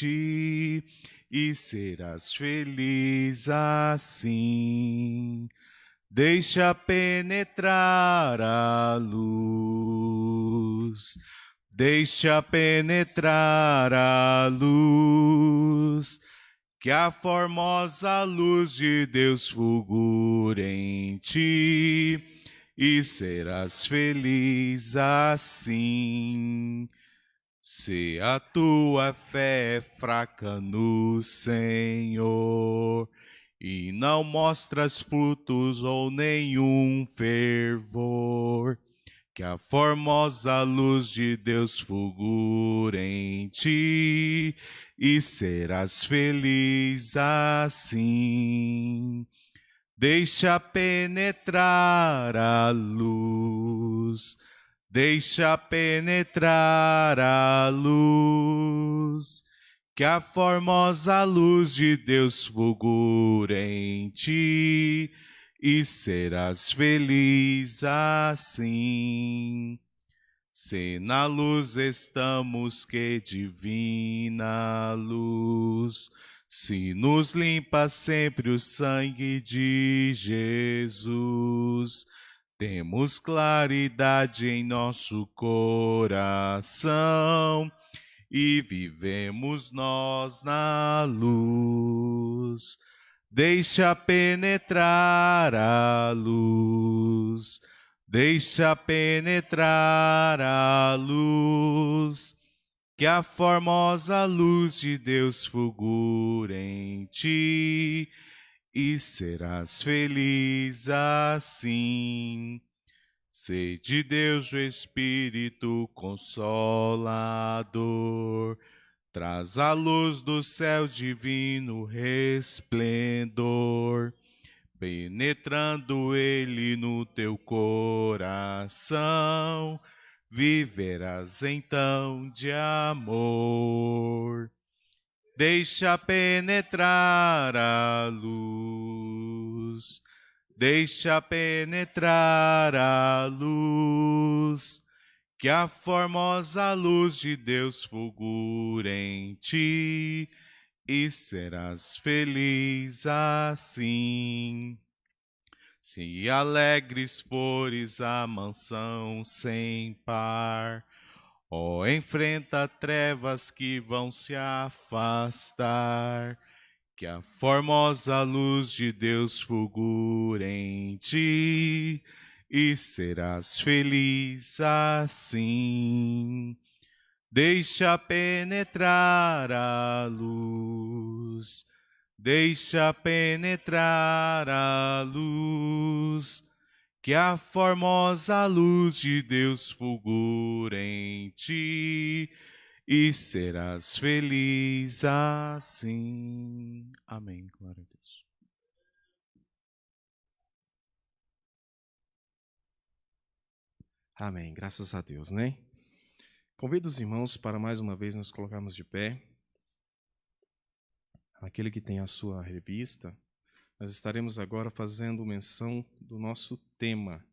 ti e serás feliz assim. Deixa penetrar a luz, deixa penetrar a luz, que a formosa luz de Deus fulgure em ti e serás feliz assim. Se a tua fé é fraca no Senhor e não mostras frutos ou nenhum fervor, que a formosa luz de Deus fulgure em ti e serás feliz assim. Deixa penetrar a luz, deixa penetrar a luz, que a formosa luz de Deus fulgure em ti e serás feliz assim. Se na luz estamos, que divina luz, se nos limpa sempre o sangue de Jesus, temos claridade em nosso coração e vivemos nós na luz. Deixa penetrar a luz, deixa penetrar a luz, que a formosa luz de Deus fulgure em ti e serás feliz assim. Se de Deus o Espírito Consolador traz a luz do céu divino resplendor, penetrando ele no teu coração, viverás então de amor. Deixa penetrar a luz, deixa penetrar a luz, que a formosa luz de Deus fulgure em ti e serás feliz assim. Se alegres fores a mansão sem par, ó, enfrenta trevas que vão se afastar, que a formosa luz de Deus fulgure em ti e serás feliz assim. Deixa penetrar a luz, deixa penetrar a luz, que a formosa luz de Deus fulgure em ti e serás feliz assim. Amém. Glória a Deus. Amém. Graças a Deus, né? Convido os irmãos para mais uma vez nos colocarmos de pé. Aquele que tem a sua revista, nós estaremos agora fazendo menção do nosso tema.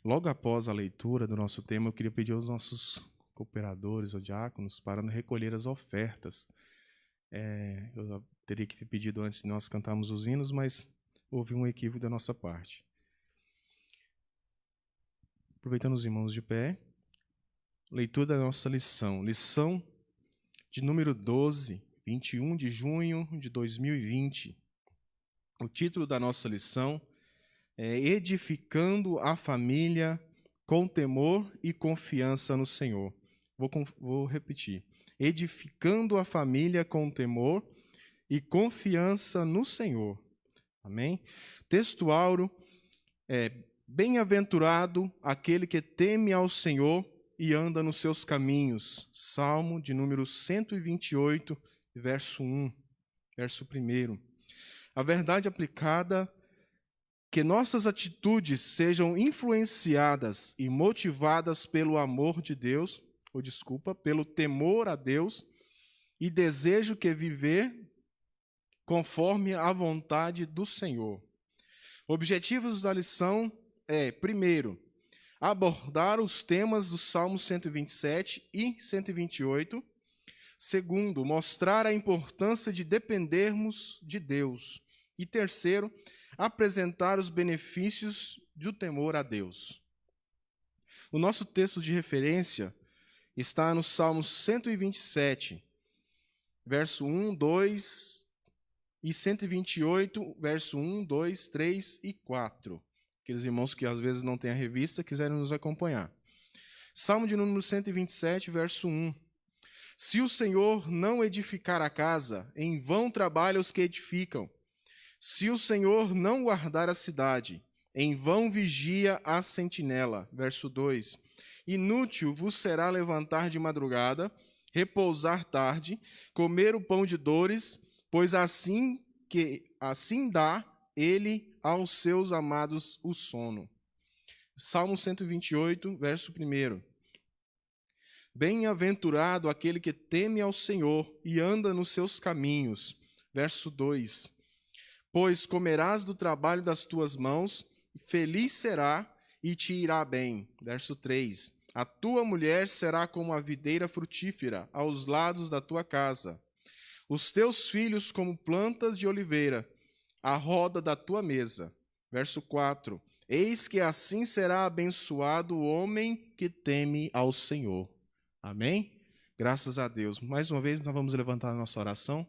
Logo após a leitura do nosso tema, eu queria pedir aos nossos cooperadores ou diáconos para recolher as ofertas. Eu teria que ter pedido antes de nós cantarmos os hinos, mas houve um equívoco da nossa parte. Aproveitando os irmãos de pé, leitura da nossa lição. Lição de número 12, 21 de junho de 2020. O título da nossa lição é Edificando a Família com Temor e Confiança no Senhor. Vou repetir. Edificando a família com temor e confiança no Senhor. Amém? Texto áureo é: bem-aventurado aquele que teme ao Senhor e anda nos seus caminhos. Salmo de número 128, verso 1. Verso 1. A verdade aplicada: que nossas atitudes sejam influenciadas e motivadas pelo amor de Deus, pelo temor a Deus, e desejo que viver conforme a vontade do Senhor. Objetivos da lição é, primeiro, abordar os temas do Salmo 127 e 128. Segundo, mostrar a importância de dependermos de Deus. E terceiro, apresentar os benefícios do temor a Deus. O nosso texto de referência está no Salmo 127, verso 1, 2 e 128, verso 1, 2, 3 e 4. Aqueles irmãos que às vezes não têm a revista, quiserem nos acompanhar. Salmo de número 127, verso 1. Se o Senhor não edificar a casa, em vão trabalham os que edificam. Se o Senhor não guardar a cidade, em vão vigia a sentinela. Verso 2. Inútil vos será levantar de madrugada, repousar tarde, comer o pão de dores, pois assim dá ele aos seus amados o sono. Salmo 128, verso 1. Bem-aventurado aquele que teme ao Senhor e anda nos seus caminhos. Verso 2. Pois comerás do trabalho das tuas mãos, feliz será e te irá bem. Verso 3. A tua mulher será como a videira frutífera aos lados da tua casa. Os teus filhos como plantas de oliveira, à roda da tua mesa. Verso 4. Eis que assim será abençoado o homem que teme ao Senhor. Amém? Graças a Deus. Mais uma vez, nós vamos levantar a nossa oração.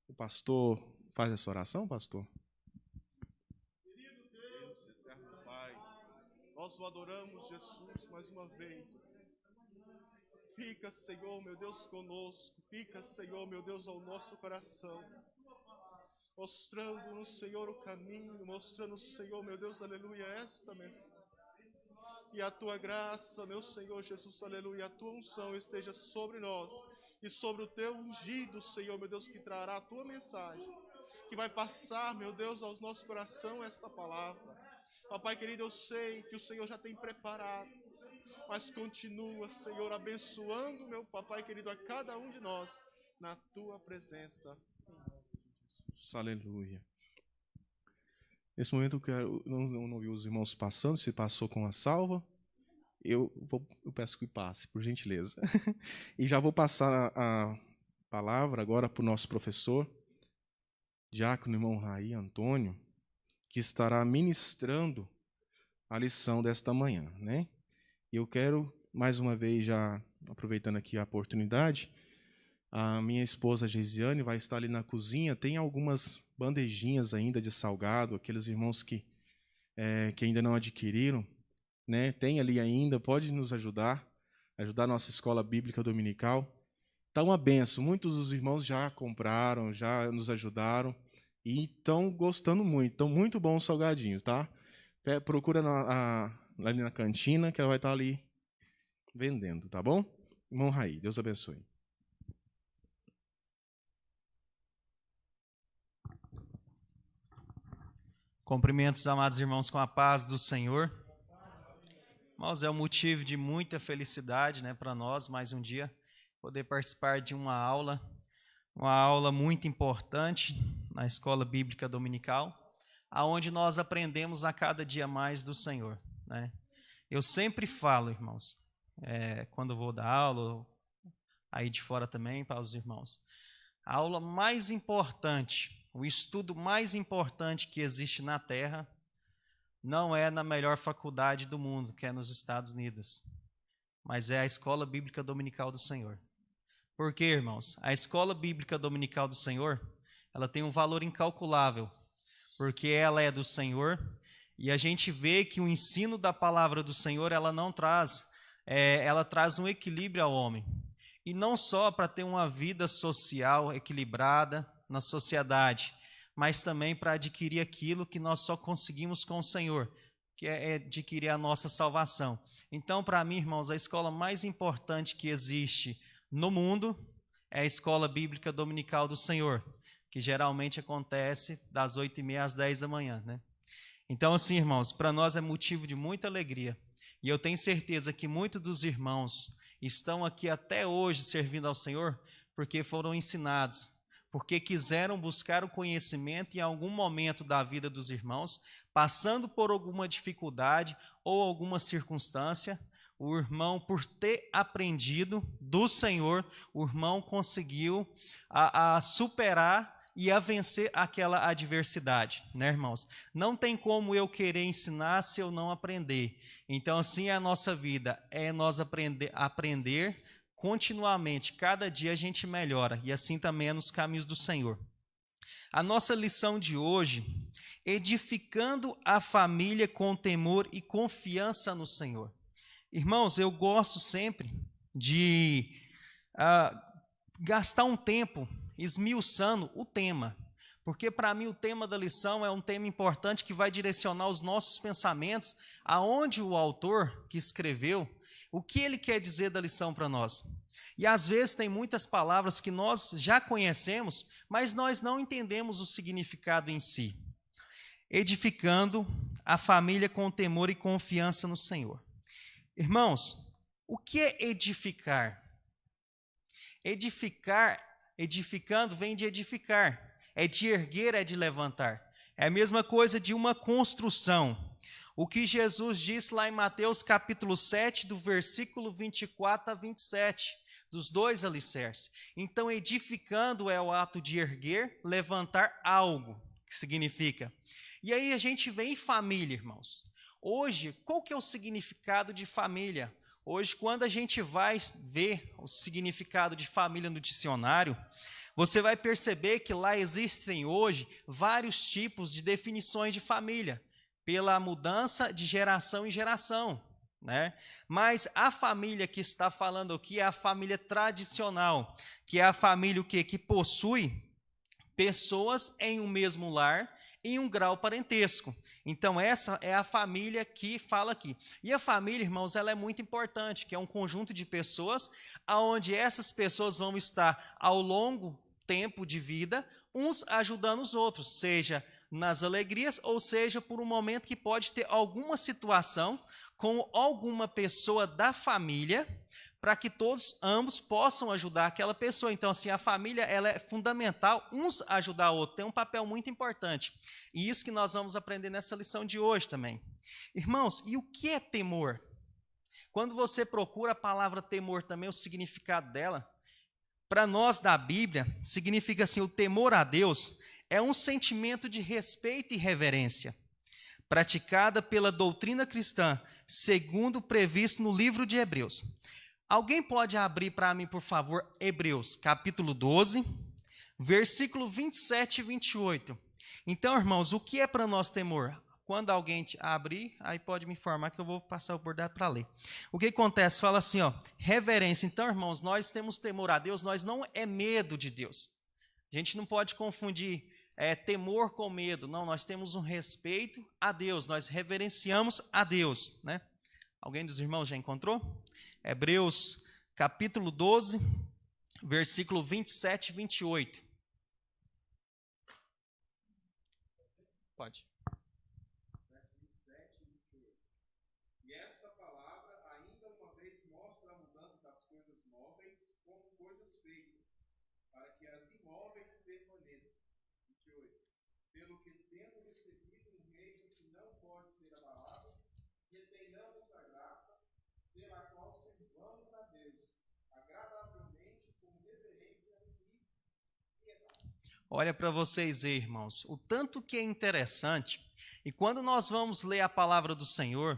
O pastor faz essa oração, pastor? Querido Deus, eterno Pai, nós o adoramos, Jesus, mais uma vez. Fica, Senhor, meu Deus, conosco. Fica, Senhor, meu Deus, ao nosso coração. Mostrando-nos, Senhor, o caminho. Mostrando-nos, Senhor, meu Deus, aleluia, esta mensagem. E a tua graça, meu Senhor Jesus, aleluia, a tua unção esteja sobre nós e sobre o teu ungido, Senhor, meu Deus, que trará a tua mensagem, que vai passar, meu Deus, aos nossos corações esta palavra. Papai querido, eu sei que o Senhor já tem preparado, mas continua, Senhor, abençoando, meu Papai querido, a cada um de nós, na tua presença. Jesus, aleluia. Nesse momento eu não vi os irmãos passando, se passou com a salva, eu peço que passe, por gentileza. E já vou passar a palavra agora para o nosso professor, diácono irmão Raí Antônio, que estará ministrando a lição desta manhã, né? E eu quero, mais uma vez, já aproveitando aqui a oportunidade, a minha esposa Geisiane vai estar ali na cozinha, tem algumas bandejinhas ainda de salgado, aqueles irmãos que ainda não adquiriram, né? Tem ali ainda, pode nos ajudar a nossa escola bíblica dominical. Está uma benção, muitos dos irmãos já compraram, já nos ajudaram e estão gostando muito, estão muito bons os salgadinhos, tá? Procura ali na cantina que ela vai estar ali vendendo, tá bom? Irmão Raí, Deus abençoe. Cumprimentos, amados irmãos, com a paz do Senhor. Irmãos, é um motivo de muita felicidade, né, para nós, mais um dia, poder participar de uma aula muito importante na Escola Bíblica Dominical, aonde nós aprendemos a cada dia mais do Senhor, né? Eu sempre falo, irmãos, quando eu vou dar aula, aí de fora também, para os irmãos, a aula mais importante, o estudo mais importante que existe na Terra não é na melhor faculdade do mundo, que é nos Estados Unidos, mas é a Escola Bíblica Dominical do Senhor. Por quê, irmãos? A Escola Bíblica Dominical do Senhor, ela tem um valor incalculável, porque ela é do Senhor, e a gente vê que o ensino da palavra do Senhor, ela traz um equilíbrio ao homem. E não só para ter uma vida social equilibrada na sociedade, mas também para adquirir aquilo que nós só conseguimos com o Senhor, que é adquirir a nossa salvação. Então, para mim, irmãos, a escola mais importante que existe no mundo é a Escola Bíblica Dominical do Senhor, que geralmente acontece das 8h30 às 10 da manhã, né? Então, assim, irmãos, para nós é motivo de muita alegria. E eu tenho certeza que muitos dos irmãos estão aqui até hoje servindo ao Senhor porque foram ensinados, porque quiseram buscar o conhecimento em algum momento da vida dos irmãos, passando por alguma dificuldade ou alguma circunstância, o irmão, por ter aprendido do Senhor, o irmão conseguiu a superar e a vencer aquela adversidade, né, irmãos? Não tem como eu querer ensinar se eu não aprender. Então, assim é a nossa vida, é nós aprender continuamente. Cada dia a gente melhora, e assim também é nos caminhos do Senhor. A nossa lição de hoje, edificando a família com temor e confiança no Senhor. Irmãos, eu gosto sempre de gastar um tempo esmiuçando o tema, porque para mim o tema da lição é um tema importante que vai direcionar os nossos pensamentos aonde o autor que escreveu, o que ele quer dizer da lição para nós. E às vezes tem muitas palavras que nós já conhecemos, mas nós não entendemos o significado em si. Edificando a família com temor e confiança no Senhor. Irmãos, o que é edificar? Edificando vem de edificar, é de erguer, é de levantar. É a mesma coisa de uma construção. O que Jesus disse lá em Mateus capítulo 7, do versículo 24 a 27, dos 2 alicerces. Então, edificando é o ato de erguer, levantar algo, que significa. E aí a gente vem em família, irmãos. Hoje, qual que é o significado de família? Hoje, quando a gente vai ver o significado de família no dicionário, você vai perceber que lá existem hoje vários tipos de definições de família, pela mudança de geração em geração, né? Mas a família que está falando aqui é a família tradicional, que é a família que possui pessoas em um mesmo lar, em um grau parentesco. Então, essa é a família que fala aqui. E a família, irmãos, ela é muito importante, que é um conjunto de pessoas, onde essas pessoas vão estar ao longo tempo de vida, uns ajudando os outros, seja nas alegrias, ou seja, por um momento que pode ter alguma situação com alguma pessoa da família, para que ambos possam ajudar aquela pessoa. Então, assim, a família ela é fundamental, uns ajudar o outro, tem um papel muito importante. E isso que nós vamos aprender nessa lição de hoje também. Irmãos, e o que é temor? Quando você procura a palavra temor também, o significado dela, para nós da Bíblia, significa assim, o temor a Deus é um sentimento de respeito e reverência, praticada pela doutrina cristã, segundo previsto no livro de Hebreus. Alguém pode abrir para mim, por favor, Hebreus, capítulo 12, versículo 27 e 28. Então, irmãos, o que é para nós temor? Quando alguém abrir, aí pode me informar que eu vou passar o bordado para ler. O que acontece? Fala assim, ó, reverência. Então, irmãos, nós temos temor a Deus, nós não é medo de Deus. A gente não pode confundir temor com medo. Não, nós temos um respeito a Deus, nós reverenciamos a Deus, né? Alguém dos irmãos já encontrou? Hebreus, capítulo 12, versículo 27 e 28. Pode. E esta palavra ainda uma vez mostra a mudança das coisas móveis como coisas feitas, para que as imóveis permaneçam. 28. Pelo que tendo recebido um reino que não pode ser abalado, reteinamos a graça, pela qual servamos a Deus, agradavelmente, com reverência e piedade. Olha para vocês aí, irmãos, o tanto que é interessante, e quando nós vamos ler a palavra do Senhor,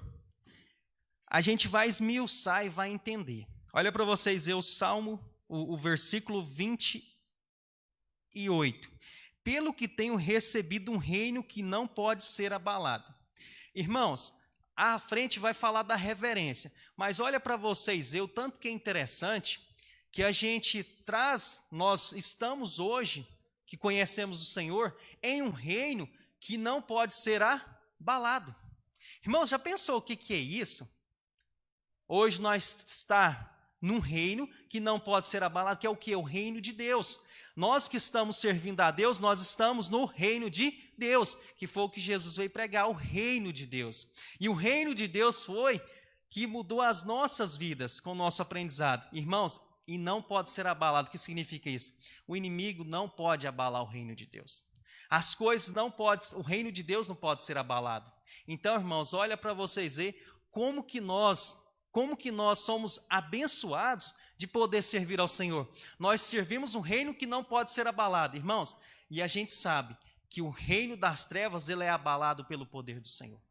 a gente vai esmiuçar e vai entender. Olha para vocês aí o Salmo, o versículo 28. Pelo que tenho recebido um reino que não pode ser abalado. Irmãos, à frente vai falar da reverência, mas olha para vocês ver o tanto que é interessante que a gente traz, nós estamos hoje, que conhecemos o Senhor, em um reino que não pode ser abalado. Irmãos, já pensou o que é isso? Hoje nós está num reino que não pode ser abalado, que é o que? O reino de Deus. Nós que estamos servindo a Deus, nós estamos no reino de Deus, que foi o que Jesus veio pregar, o reino de Deus. E o reino de Deus foi que mudou as nossas vidas com o nosso aprendizado. Irmãos, e não pode ser abalado. O que significa isso? O inimigo não pode abalar o reino de Deus. As coisas não podem, o reino de Deus não pode ser abalado. Então, irmãos, olha para vocês ver como que nós como que nós somos abençoados de poder servir ao Senhor. Nós servimos um reino que não pode ser abalado, irmãos, e a gente sabe que o reino das trevas ele é abalado pelo poder do Senhor.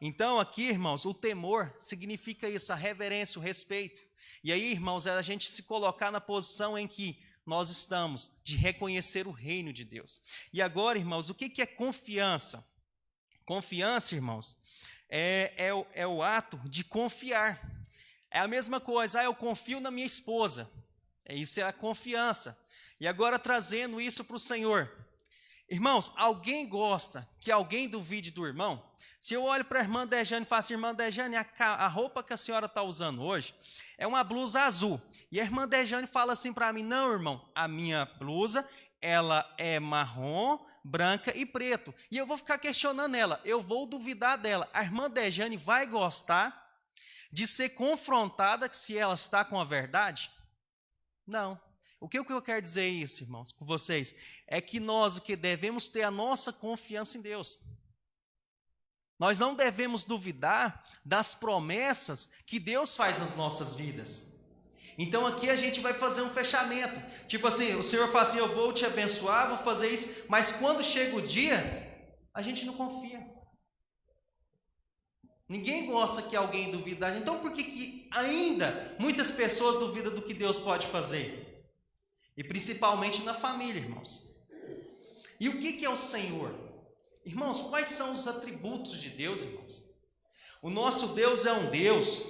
Então aqui, irmãos, o temor significa isso, a reverência, o respeito. E aí, irmãos, é a gente se colocar na posição em que nós estamos, de reconhecer o reino de Deus. E agora, irmãos, o que é confiança? Confiança, irmãos, é o ato de confiar. É a mesma coisa, eu confio na minha esposa. Isso é a confiança. E agora trazendo isso para o Senhor. Irmãos, alguém gosta que alguém duvide do irmão? Se eu olho para a irmã Dejane e falo assim, irmã Dejane, a roupa que a senhora está usando hoje é uma blusa azul. E a irmã Dejane fala assim para mim, não, irmão, a minha blusa, ela é marrom, branca e preto. E eu vou ficar questionando ela, eu vou duvidar dela. A irmã Dejane vai gostar de ser confrontada se ela está com a verdade? Não. O que eu quero dizer isso, irmãos, com vocês? É que nós o que devemos ter a nossa confiança em Deus. Nós não devemos duvidar das promessas que Deus faz nas nossas vidas. Então aqui a gente vai fazer um fechamento. Tipo assim, o Senhor fala assim, eu vou te abençoar, vou fazer isso, mas quando chega o dia, a gente não confia. Ninguém gosta que alguém duvide da gente. Então por que ainda muitas pessoas duvidam do que Deus pode fazer? E principalmente na família, irmãos. E o que é o Senhor? Irmãos, quais são os atributos de Deus, irmãos? O nosso Deus é um Deus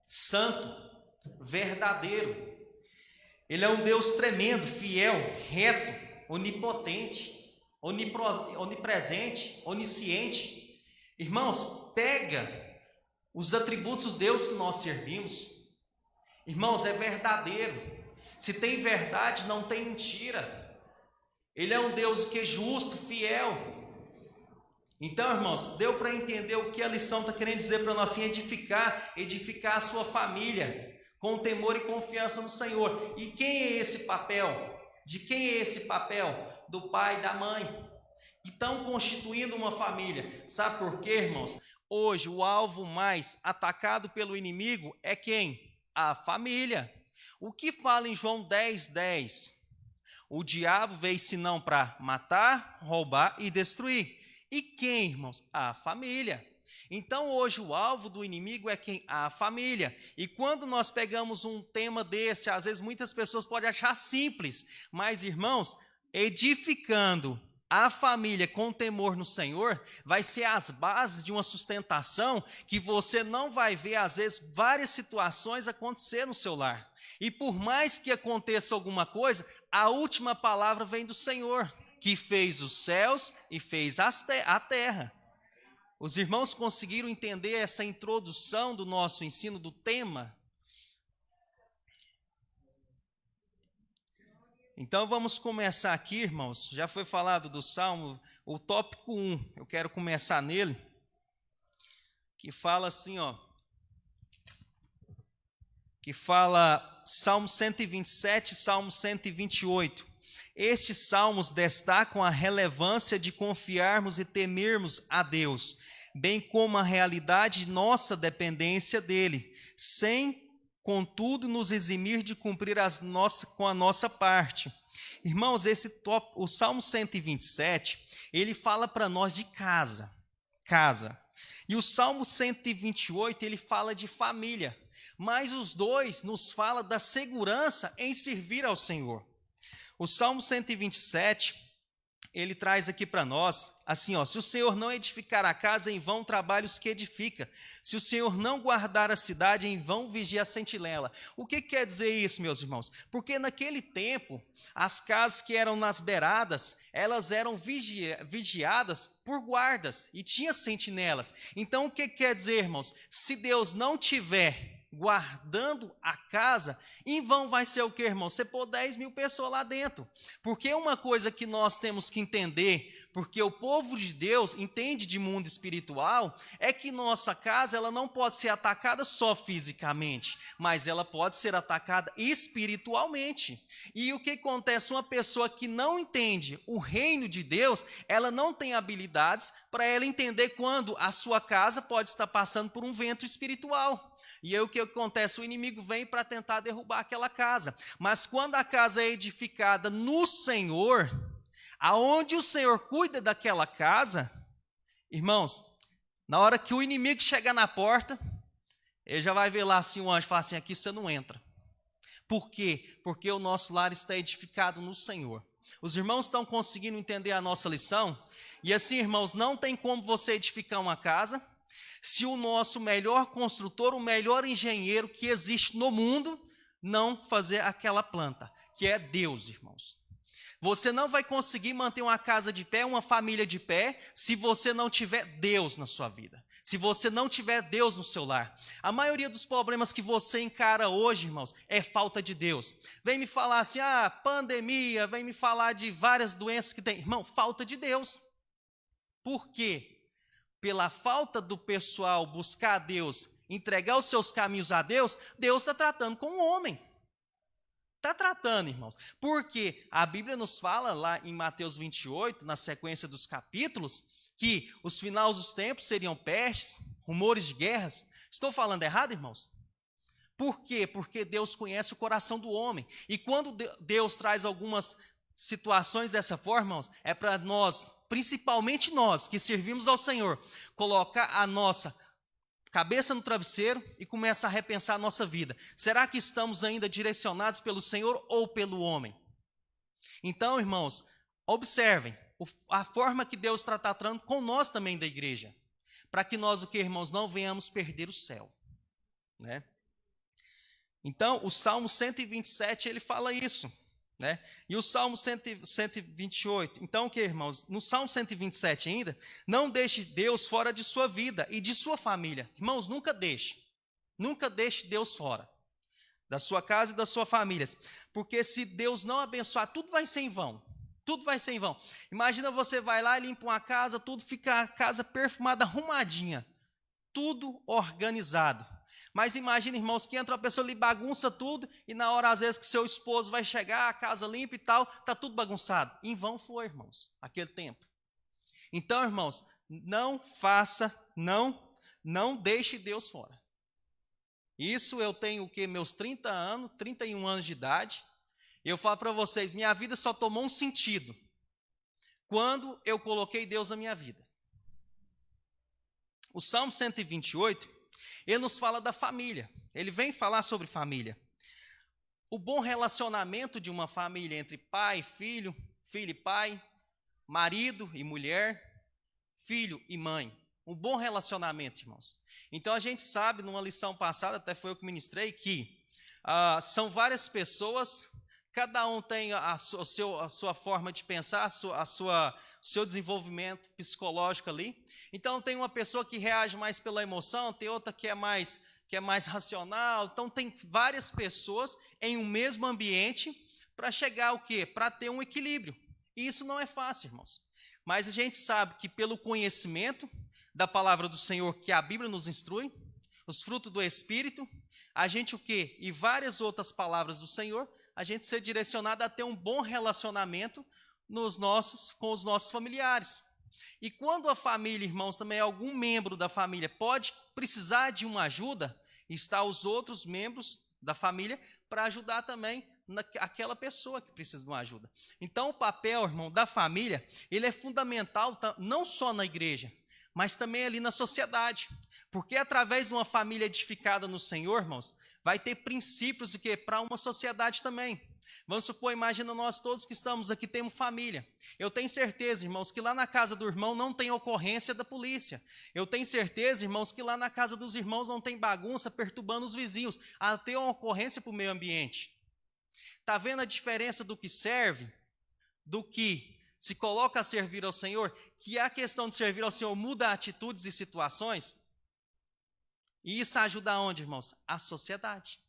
santo, verdadeiro. Ele é um Deus tremendo, fiel, reto, onipotente, onipresente, onisciente. Irmãos, pega os atributos de Deus que nós servimos. Irmãos, é verdadeiro. Se tem verdade, não tem mentira. Ele é um Deus que é justo, fiel. Então, irmãos, deu para entender o que a lição está querendo dizer para nós, assim, edificar a sua família, com temor e confiança no Senhor. E quem é esse papel? De quem é esse papel? Do pai e da mãe. E estão constituindo uma família. Sabe por quê, irmãos? Hoje, o alvo mais atacado pelo inimigo é quem? A família. O que fala em João 10:10? O diabo veio senão para matar, roubar e destruir. E quem, irmãos? A família. Então hoje o alvo do inimigo é quem? A família. E quando nós pegamos um tema desse, às vezes muitas pessoas podem achar simples, mas irmãos, edificando a família com temor no Senhor, vai ser as bases de uma sustentação que você não vai ver, às vezes, várias situações acontecer no seu lar. E por mais que aconteça alguma coisa, a última palavra vem do Senhor, que fez os céus e fez a terra. Os irmãos conseguiram entender essa introdução do nosso ensino do tema? Então vamos começar aqui, irmãos. Já foi falado do Salmo, o tópico 1. Eu quero começar nele, que fala assim, ó. Que fala Salmo 127, Salmo 128. Estes salmos destacam a relevância de confiarmos e temermos a Deus, bem como a realidade de nossa dependência dele, sem, contudo, nos eximir de cumprir com a nossa parte. Irmãos, o Salmo 127, ele fala para nós de casa. E o Salmo 128, ele fala de família. Mas os dois nos falam da segurança em servir ao Senhor. O Salmo 127, ele traz aqui para nós, assim, ó, se o Senhor não edificar a casa, em vão trabalha os que edifica. Se o Senhor não guardar a cidade, em vão vigia a sentinela. O que quer dizer isso, meus irmãos? Porque naquele tempo, as casas que eram nas beiradas, elas eram vigiadas por guardas e tinha sentinelas. Então, o que quer dizer, irmãos? Se Deus não tiver guardando a casa, em vão vai ser o que, irmão? Você pôr 10 mil pessoas lá dentro. Porque uma coisa que nós temos que entender, porque o povo de Deus entende de mundo espiritual, é que nossa casa ela não pode ser atacada só fisicamente, mas ela pode ser atacada espiritualmente. E o que acontece? Uma pessoa que não entende o reino de Deus, ela não tem habilidades para ela entender quando a sua casa pode estar passando por um vento espiritual. E aí o que acontece? O inimigo vem para tentar derrubar aquela casa. Mas quando a casa é edificada no Senhor, aonde o Senhor cuida daquela casa, irmãos, na hora que o inimigo chegar na porta, ele já vai ver lá assim o anjo falar assim: aqui você não entra. Por quê? Porque o nosso lar está edificado no Senhor. Os irmãos estão conseguindo entender a nossa lição? E assim, irmãos, não tem como você edificar uma casa se o nosso melhor construtor, o melhor engenheiro que existe no mundo, não fazer aquela planta, que é Deus, irmãos. Você não vai conseguir manter uma casa de pé, uma família de pé, se você não tiver Deus na sua vida, se você não tiver Deus no seu lar. A maioria dos problemas que você encara hoje, irmãos, é falta de Deus. Vem me falar assim, pandemia, vem me falar de várias doenças que tem. Irmão, falta de Deus. Por quê? Pela falta do pessoal buscar a Deus, entregar os seus caminhos a Deus, Deus está tratando com o homem. Está tratando, irmãos, porque a Bíblia nos fala lá em Mateus 28, na sequência dos capítulos, que os finais dos tempos seriam pestes, rumores de guerras. Estou falando errado, irmãos? Por quê? Porque Deus conhece o coração do homem. E quando Deus traz algumas situações dessa forma, irmãos, é para nós, principalmente nós que servimos ao Senhor, colocar a nossa cabeça no travesseiro e começa a repensar a nossa vida. Será que estamos ainda direcionados pelo Senhor ou pelo homem? Então, irmãos, observem a forma que Deus está tratando com nós também da igreja, para que nós, irmãos, não venhamos perder o céu, né? Então, o Salmo 127, ele fala isso, né? E o Salmo 128, então o que, irmãos? No Salmo 127 ainda, não deixe Deus fora de sua vida e de sua família. Irmãos, nunca deixe Deus fora da sua casa e da sua família, porque se Deus não abençoar, tudo vai ser em vão, tudo vai ser em vão. Imagina você vai lá e limpa uma casa, tudo fica a casa perfumada, arrumadinha, tudo organizado. Mas imagina, irmãos, que entra uma pessoa ali, bagunça tudo, e na hora, às vezes, que seu esposo vai chegar, a casa limpa e tal, está tudo bagunçado. Em vão foi, irmãos, aquele tempo. Então, irmãos, não faça, não deixe Deus fora. Isso eu tenho o quê? Meus 30 anos, 31 anos de idade. Eu falo para vocês, minha vida só tomou um sentido quando eu coloquei Deus na minha vida. O Salmo 128, ele nos fala da família. Ele vem falar sobre família. O bom relacionamento de uma família entre pai e filho, filho e pai, marido e mulher, filho e mãe. Um bom relacionamento, irmãos. Então a gente sabe, numa lição passada, até foi eu que ministrei, que são várias pessoas, cada um tem a sua forma de pensar, o seu desenvolvimento psicológico ali. Então tem uma pessoa que reage mais pela emoção, tem outra que é mais racional. Então tem várias pessoas em um mesmo ambiente para chegar ao quê? Para ter um equilíbrio. E isso não é fácil, irmãos. Mas a gente sabe que pelo conhecimento da palavra do Senhor, que a Bíblia nos instrui, os frutos do Espírito, a gente o quê? E várias outras palavras do Senhor, a gente ser direcionado a ter um bom relacionamento com os nossos familiares. E quando a família, irmãos, também algum membro da família pode precisar de uma ajuda, está os outros membros da família para ajudar também aquela pessoa que precisa de uma ajuda. Então o papel, irmão, da família, ele é fundamental não só na igreja, mas também ali na sociedade. Porque através de uma família edificada no Senhor, irmãos, vai ter princípios que para uma sociedade também. Vamos supor, imagina nós todos que estamos aqui, temos família. Eu tenho certeza, irmãos, que lá na casa do irmão não tem ocorrência da polícia. Eu tenho certeza, irmãos, que lá na casa dos irmãos não tem bagunça perturbando os vizinhos. Tem uma ocorrência para o meio ambiente. Está vendo a diferença do que serve, do que se coloca a servir ao Senhor? Que a questão de servir ao Senhor muda atitudes e situações. E isso ajuda aonde, irmãos? A sociedade.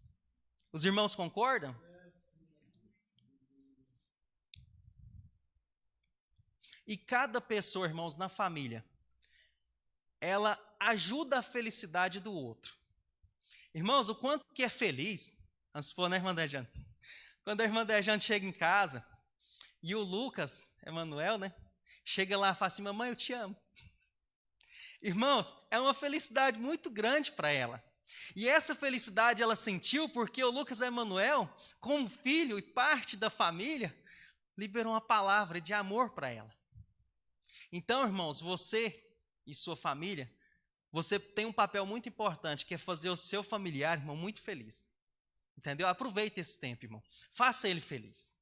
Os irmãos concordam? E cada pessoa, irmãos, na família, ela ajuda a felicidade do outro. Irmãos, o quanto que é feliz, vamos supor, né, irmã Dejane? Quando a irmã Dejane chega em casa, e o Lucas, Emanuel, né, chega lá e fala assim, mamãe, eu te amo. Irmãos, é uma felicidade muito grande para ela. E essa felicidade ela sentiu porque o Lucas Emanuel, como filho e parte da família, liberou uma palavra de amor para ela. Então, irmãos, você e sua família, você tem um papel muito importante, que é fazer o seu familiar, irmão, muito feliz. Entendeu? Aproveite esse tempo, irmão. Faça ele feliz.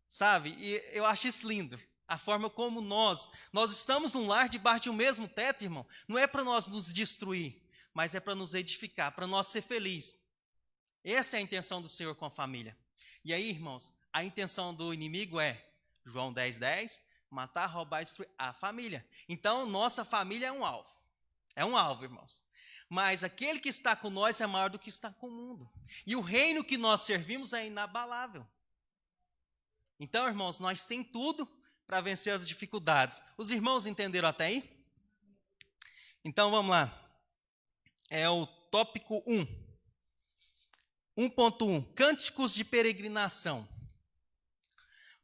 Sabe? E eu acho isso lindo. A forma como nós estamos num lar debaixo de um mesmo teto, irmão. Não é para nós nos destruir, mas é para nos edificar, para nós ser felizes. Essa é a intenção do Senhor com a família. E aí, irmãos, a intenção do inimigo é, João 10:10, matar, roubar e destruir a família. Então, nossa família é um alvo. É um alvo, irmãos. Mas aquele que está com nós é maior do que está com o mundo. E o reino que nós servimos é inabalável. Então, irmãos, nós temos tudo para vencer as dificuldades. Os irmãos entenderam até aí? Então, vamos lá. É o tópico 1. 1.1. Cânticos de peregrinação.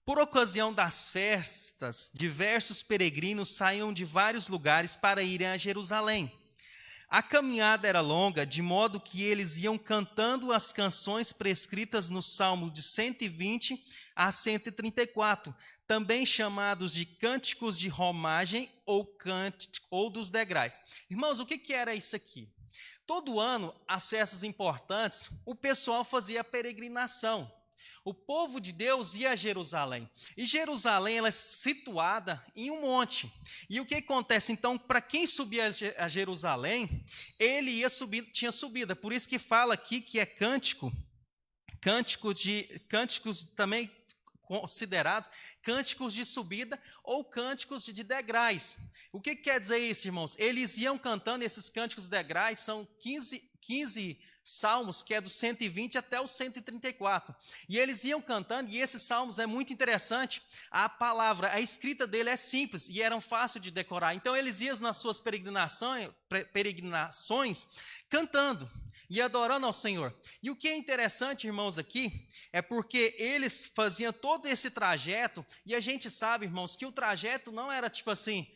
Por ocasião das festas, diversos peregrinos saíam de vários lugares para irem a Jerusalém. A caminhada era longa, de modo que eles iam cantando as canções prescritas no Salmo de 120 a 134, também chamados de cânticos de romagem ou dos degraus. Irmãos, o que era isso aqui? Todo ano, as festas importantes, o pessoal fazia peregrinação. O povo de Deus ia a Jerusalém. E Jerusalém ela é situada em um monte. E o que acontece? Então, para quem subia a Jerusalém, ele ia subir, tinha subida. Por isso que fala aqui que é cânticos também considerados cânticos de subida ou cânticos de degraus. O que quer dizer isso, irmãos? Eles iam cantando esses cânticos de degraus, são 15 salmos, que é do 120 até o 134. E eles iam cantando, e esses salmos é muito interessante. A palavra, a escrita dele é simples e eram fácil de decorar. Então eles iam nas suas peregrinações cantando e adorando ao Senhor. E o que é interessante, irmãos, aqui, é porque eles faziam todo esse trajeto, e a gente sabe, irmãos, que o trajeto não era tipo assim,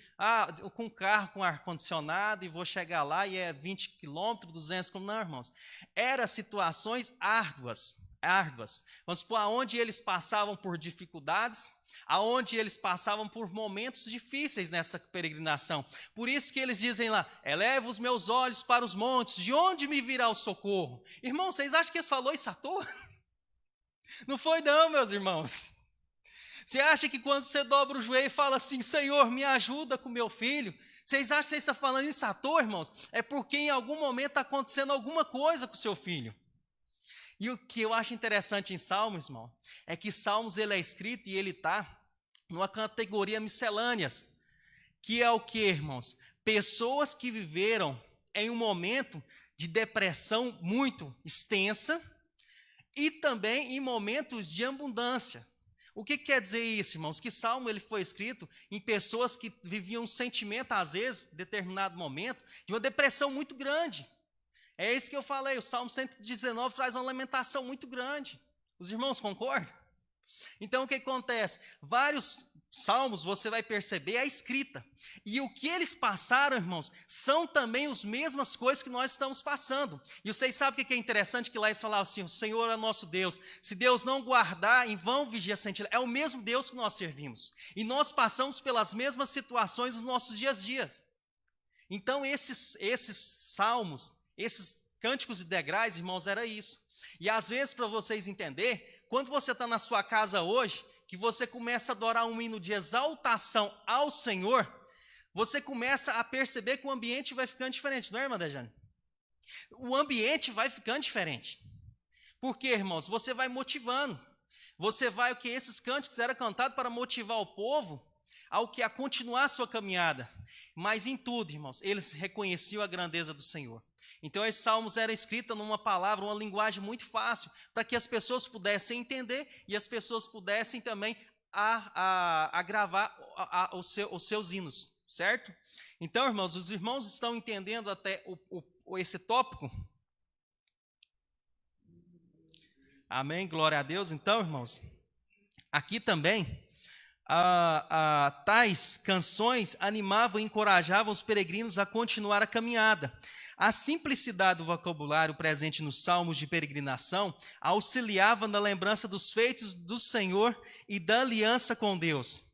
com carro com ar-condicionado, e vou chegar lá e é 20 quilômetros, 200 quilômetros. Não, irmãos. Eram situações árduas. Vamos supor, aonde eles passavam por dificuldades, aonde eles passavam por momentos difíceis nessa peregrinação. Por isso que eles dizem lá, eleva os meus olhos para os montes, de onde me virá o socorro? Irmãos, vocês acham que eles falou isso à toa? Não foi não, meus irmãos. Você acha que quando você dobra o joelho e fala assim, Senhor, me ajuda com meu filho, vocês acham que você está falando isso à toa, irmãos? É porque em algum momento está acontecendo alguma coisa com o seu filho. E o que eu acho interessante em Salmos, irmão, é que Salmos ele é escrito e ele está numa categoria miscelâneas, que é o que, irmãos? Pessoas que viveram em um momento de depressão muito extensa e também em momentos de abundância. O que quer dizer isso, irmãos? Que Salmo ele foi escrito em pessoas que viviam um sentimento, às vezes, em determinado momento, de uma depressão muito grande. É isso que eu falei, o Salmo 119 traz uma lamentação muito grande. Os irmãos concordam? Então, o que acontece? Vários salmos, você vai perceber a escrita. E o que eles passaram, irmãos, são também as mesmas coisas que nós estamos passando. E vocês sabem o que é interessante? Que lá eles falavam assim, o Senhor é nosso Deus. Se Deus não guardar, em vão vigia sentir. É o mesmo Deus que nós servimos. E nós passamos pelas mesmas situações nos nossos dias a dias. Então, esses salmos, esses cânticos de degraus, irmãos, era isso. E às vezes, para vocês entenderem, quando você está na sua casa hoje, que você começa a adorar um hino de exaltação ao Senhor, você começa a perceber que o ambiente vai ficando diferente, não é, irmã Dejane? O ambiente vai ficando diferente. Por quê, irmãos? Você vai motivando. Você vai, o que esses cânticos eram cantados para motivar o povo ao que a continuar a sua caminhada. Mas em tudo, irmãos, eles reconheciam a grandeza do Senhor. Então, esses salmos eram escritos numa palavra, uma linguagem muito fácil, para que as pessoas pudessem entender e as pessoas pudessem também gravar os seus hinos, certo? Então, irmãos, os irmãos estão entendendo até esse tópico? Amém? Glória a Deus. Então, irmãos, aqui também, Tais canções animavam e encorajavam os peregrinos a continuar a caminhada. A simplicidade do vocabulário presente nos salmos de peregrinação auxiliava na lembrança dos feitos do Senhor e da aliança com Deus.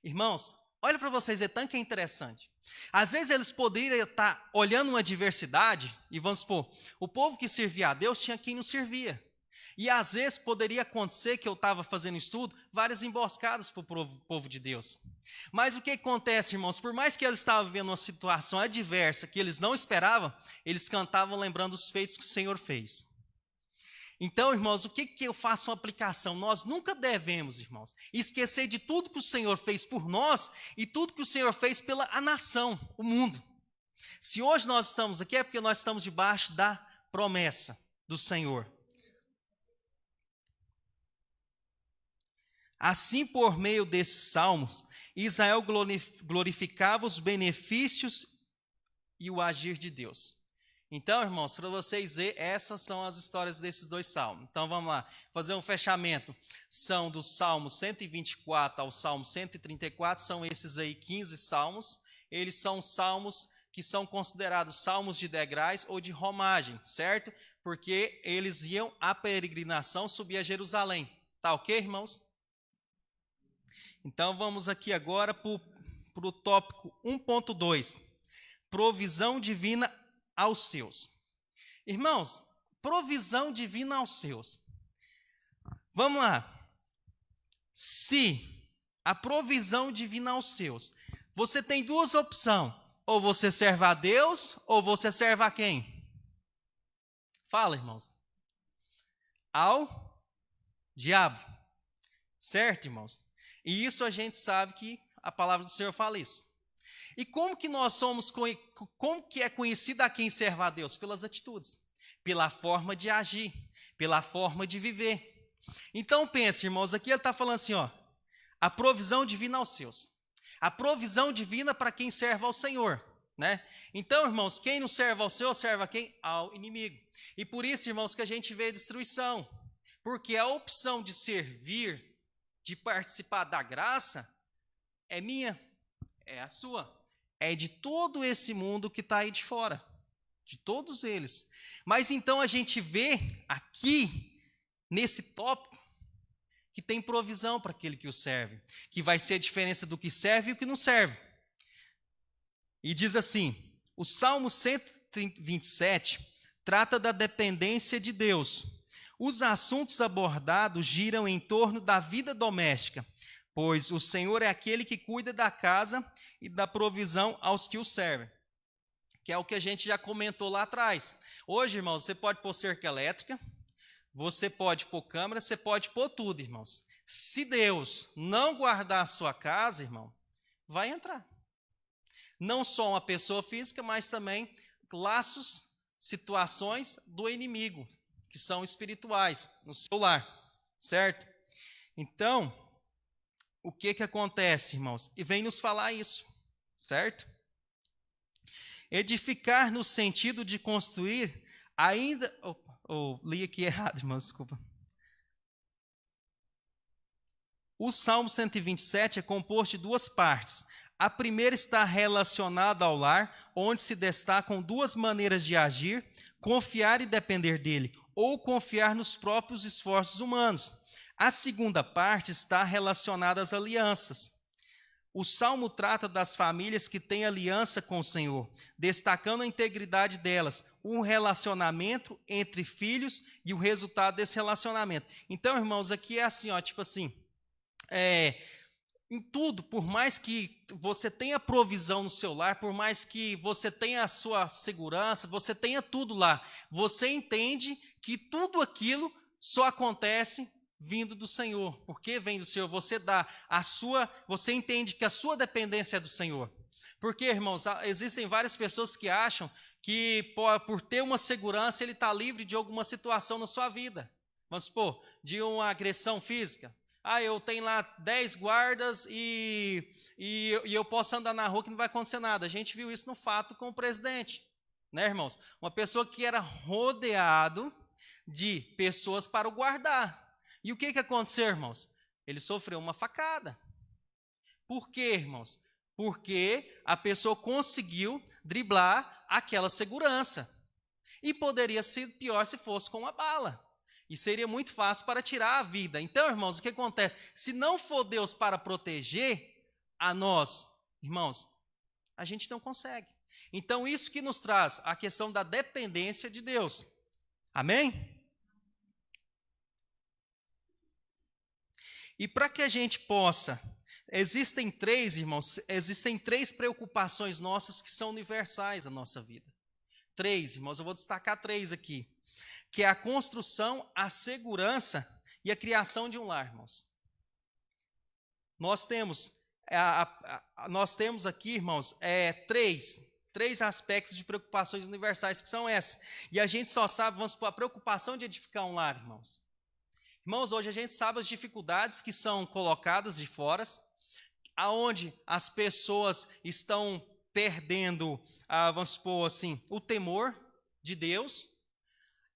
Irmãos, olha para vocês ver tanto que é interessante. Às vezes eles poderiam estar olhando uma diversidade, e vamos supor, o povo que servia a Deus tinha quem não servia. E às vezes poderia acontecer que eu estava fazendo estudo, várias emboscadas para o povo de Deus. Mas o que acontece, irmãos? Por mais que eles estavam vivendo uma situação adversa que eles não esperavam, eles cantavam lembrando os feitos que o Senhor fez. Então, irmãos, o que eu faço uma aplicação? Nós nunca devemos, irmãos, esquecer de tudo que o Senhor fez por nós e tudo que o Senhor fez pela nação, o mundo. Se hoje nós estamos aqui é porque nós estamos debaixo da promessa do Senhor. Assim, por meio desses salmos, Israel glorificava os benefícios e o agir de Deus. Então, irmãos, para vocês verem, essas são as histórias desses dois salmos. Então, vamos lá, fazer um fechamento. São do Salmo 124 ao Salmo 134, são esses aí 15 salmos. Eles são salmos que são considerados salmos de degraus ou de romagem, certo? Porque eles iam à peregrinação, subir a Jerusalém. Tá ok, irmãos? Então, vamos aqui agora para o tópico 1.2. Provisão divina aos seus. Irmãos, provisão divina aos seus. Vamos lá. Se a provisão divina aos seus, você tem duas opções. Ou você serve a Deus, ou você serve a quem? Fala, irmãos. Ao diabo. Certo, irmãos? E isso a gente sabe que a palavra do Senhor fala isso. E como que nós somos, como que é conhecido a quem serve a Deus? Pelas atitudes, pela forma de agir, pela forma de viver. Então pense, irmãos, aqui ele está falando assim, ó, a provisão divina aos seus. A provisão divina para quem serve ao Senhor, né? Então, irmãos, quem não serve ao Senhor, serve a quem? Ao inimigo. E por isso, irmãos, que a gente vê destruição. Porque a opção de servir, de participar da graça, é minha, é a sua. É de todo esse mundo que está aí de fora, de todos eles. Mas então a gente vê aqui, nesse tópico, que tem provisão para aquele que o serve, que vai ser a diferença do que serve e o que não serve. E diz assim, o Salmo 127 trata da dependência de Deus. Os assuntos abordados giram em torno da vida doméstica, pois o Senhor é aquele que cuida da casa e da provisão aos que o servem, que é o que a gente já comentou lá atrás. Hoje, irmãos, você pode pôr cerca elétrica, você pode pôr câmera, você pode pôr tudo, irmãos. Se Deus não guardar a sua casa, irmão, vai entrar. Não só uma pessoa física, mas também laços, situações do inimigo, que são espirituais, no seu lar, certo? Então, o que acontece, irmãos? E vem nos falar isso, certo? Edificar no sentido de construir ainda... li aqui errado, irmãos, desculpa. O Salmo 127 é composto de duas partes. A primeira está relacionada ao lar, onde se destacam duas maneiras de agir, confiar e depender dele, ou confiar nos próprios esforços humanos. A segunda parte está relacionada às alianças. O Salmo trata das famílias que têm aliança com o Senhor, destacando a integridade delas, um relacionamento entre filhos e o resultado desse relacionamento. Então, irmãos, aqui é assim, ó, tipo assim, em tudo, por mais que você tenha provisão no seu lar, por mais que você tenha a sua segurança, você tenha tudo lá, você entende que tudo aquilo só acontece vindo do Senhor. Porque vem do Senhor, você entende que a sua dependência é do Senhor. Porque, irmãos, existem várias pessoas que acham que por ter uma segurança ele está livre de alguma situação na sua vida. Vamos supor, de uma agressão física. Eu tenho lá 10 guardas e eu posso andar na rua que não vai acontecer nada. A gente viu isso no fato com o presidente, né, irmãos? Uma pessoa que era rodeado de pessoas para o guardar. E o que aconteceu, irmãos? Ele sofreu uma facada. Por quê, irmãos? Porque a pessoa conseguiu driblar aquela segurança. E poderia ser pior se fosse com uma bala. E seria muito fácil para tirar a vida. Então, irmãos, o que acontece? Se não for Deus para proteger a nós, irmãos, a gente não consegue. Então, isso que nos traz a questão da dependência de Deus. Amém? E para que a gente possa, existem três preocupações nossas que são universais na nossa vida. 3, irmãos, eu vou destacar 3 aqui, que é a construção, a segurança e a criação de um lar, irmãos. Nós temos aqui, irmãos, três aspectos de preocupações universais que são essas. E a gente só sabe, vamos supor, a preocupação de edificar um lar, irmãos. Irmãos, hoje a gente sabe as dificuldades que são colocadas de fora, aonde as pessoas estão perdendo, vamos supor assim, o temor de Deus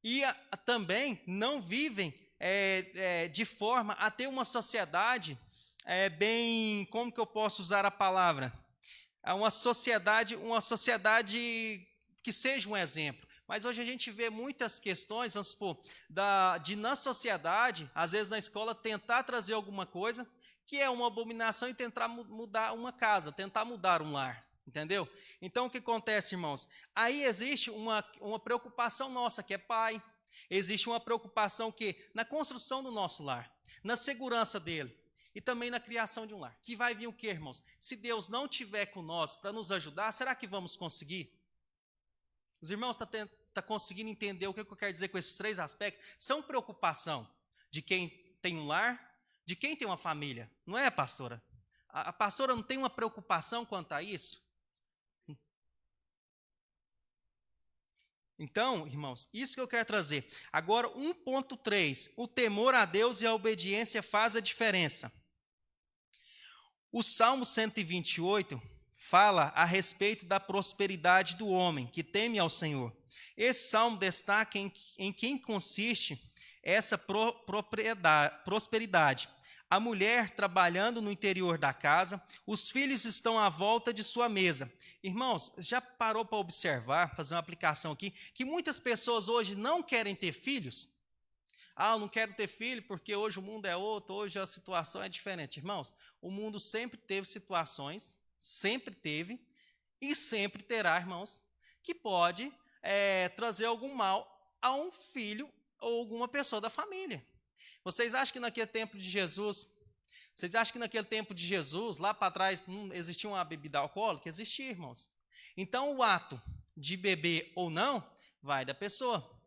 e também não vivem de forma a ter uma sociedade bem, como que eu posso usar a palavra? Uma sociedade que seja um exemplo. Mas hoje a gente vê muitas questões, vamos supor, na sociedade, às vezes na escola, tentar trazer alguma coisa que é uma abominação e tentar mudar uma casa, tentar mudar um lar, entendeu? Então, o que acontece, irmãos? Aí existe uma preocupação nossa, que é pai, existe uma preocupação que na construção do nosso lar, na segurança dele e também na criação de um lar. Que vai vir o quê, irmãos? Se Deus não estiver com nós para nos ajudar, será que vamos conseguir? Os irmãos estão conseguindo entender o que eu quero dizer com esses 3 aspectos? São preocupação de quem tem um lar, de quem tem uma família. Não é, pastora? A pastora não tem uma preocupação quanto a isso? Então, irmãos, isso que eu quero trazer. Agora, 1.3, o temor a Deus e a obediência faz a diferença. O Salmo 128 fala a respeito da prosperidade do homem que teme ao Senhor. Esse salmo destaca em quem consiste essa prosperidade. A mulher trabalhando no interior da casa, os filhos estão à volta de sua mesa. Irmãos, já parou para observar, fazer uma aplicação aqui, que muitas pessoas hoje não querem ter filhos? Eu não quero ter filho porque hoje o mundo é outro, hoje a situação é diferente. Irmãos, o mundo sempre teve situações, sempre teve e sempre terá, irmãos, que pode trazer algum mal a um filho ou alguma pessoa da família. Vocês acham que naquele tempo de Jesus, lá para trás, não existia uma bebida alcoólica? Existia, irmãos. Então, o ato de beber ou não vai da pessoa.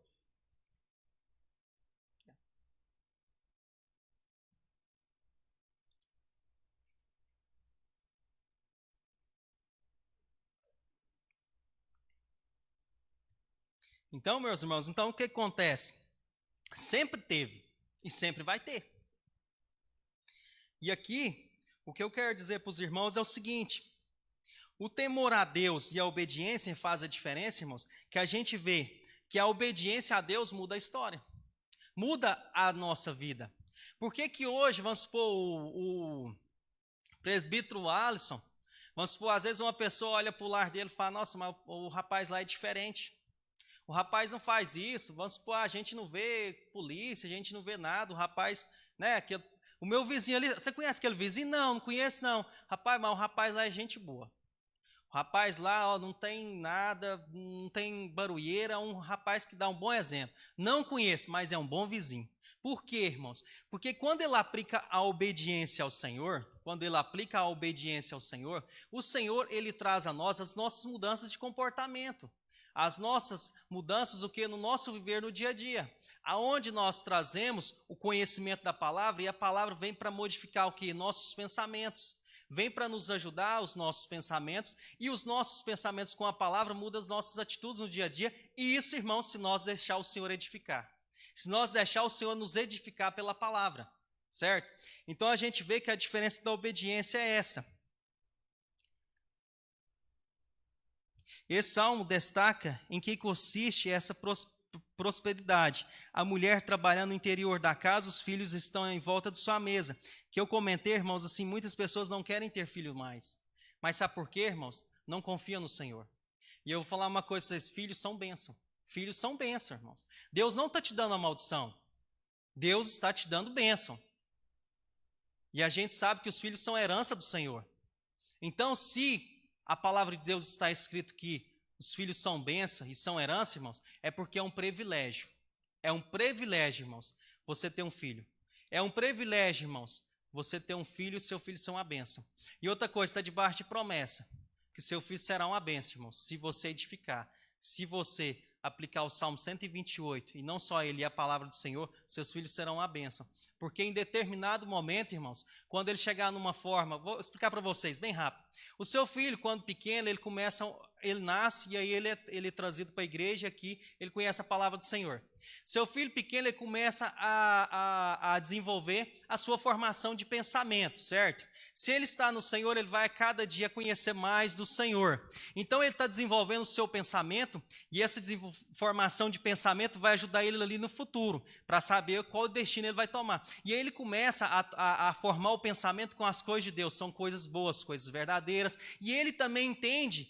Então, meus irmãos, o que acontece? Sempre teve e sempre vai ter. E aqui, o que eu quero dizer para os irmãos é o seguinte: o temor a Deus e a obediência faz a diferença, irmãos, que a gente vê que a obediência a Deus muda a história, muda a nossa vida. Por que hoje, vamos supor, o presbítero Alisson, vamos supor, às vezes uma pessoa olha para o lar dele e fala, nossa, mas o rapaz lá é diferente. O rapaz não faz isso, vamos supor, a gente não vê polícia, a gente não vê nada, o rapaz, né, o meu vizinho ali, você conhece aquele vizinho? Não conheço não. Rapaz, mas o rapaz lá é gente boa. O rapaz lá não tem nada, não tem barulheira, é um rapaz que dá um bom exemplo. Não conheço, mas é um bom vizinho. Por quê, irmãos? Porque quando ele aplica a obediência ao Senhor, o Senhor, ele traz a nós as nossas mudanças de comportamento. As nossas mudanças, no nosso viver no dia a dia, aonde nós trazemos o conhecimento da palavra e a palavra vem para modificar nossos pensamentos, vem para nos ajudar os nossos pensamentos e os nossos pensamentos com a palavra mudam as nossas atitudes no dia a dia e isso, irmãos, se nós deixar o Senhor edificar, se nós deixar o Senhor nos edificar pela palavra, certo? Então a gente vê que a diferença da obediência é essa. Esse salmo destaca em que consiste essa prosperidade. A mulher trabalhando no interior da casa, os filhos estão em volta de sua mesa. Que eu comentei, irmãos, assim, muitas pessoas não querem ter filho mais. Mas sabe por quê, irmãos? Não confiam no Senhor. E eu vou falar uma coisa para vocês, filhos são bênção. Filhos são bênção, irmãos. Deus não está te dando a maldição. Deus está te dando bênção. E a gente sabe que os filhos são herança do Senhor. Então, se a palavra de Deus está escrito que os filhos são bênção e são herança, irmãos, é porque é um privilégio. É um privilégio, irmãos, você ter um filho. É um privilégio, irmãos, você ter um filho e seu filho ser uma bênção. E outra coisa, está debaixo de promessa, que seu filho será uma bênção, irmãos, se você edificar. Se você aplicar o Salmo 128, e não só ele, e a palavra do Senhor, seus filhos serão uma bênção. Porque em determinado momento, irmãos, quando ele chegar numa forma, vou explicar para vocês, bem rápido. O seu filho, quando pequeno, ele nasce e aí ele é trazido para a igreja aqui, ele conhece a palavra do Senhor. Seu filho pequeno, ele começa a desenvolver a sua formação de pensamento, certo? Se ele está no Senhor, ele vai a cada dia conhecer mais do Senhor. Então, ele está desenvolvendo o seu pensamento e essa formação de pensamento vai ajudar ele ali no futuro, para saber qual destino ele vai tomar. E aí ele começa a formar o pensamento com as coisas de Deus, são coisas boas, coisas verdadeiras. E ele também entende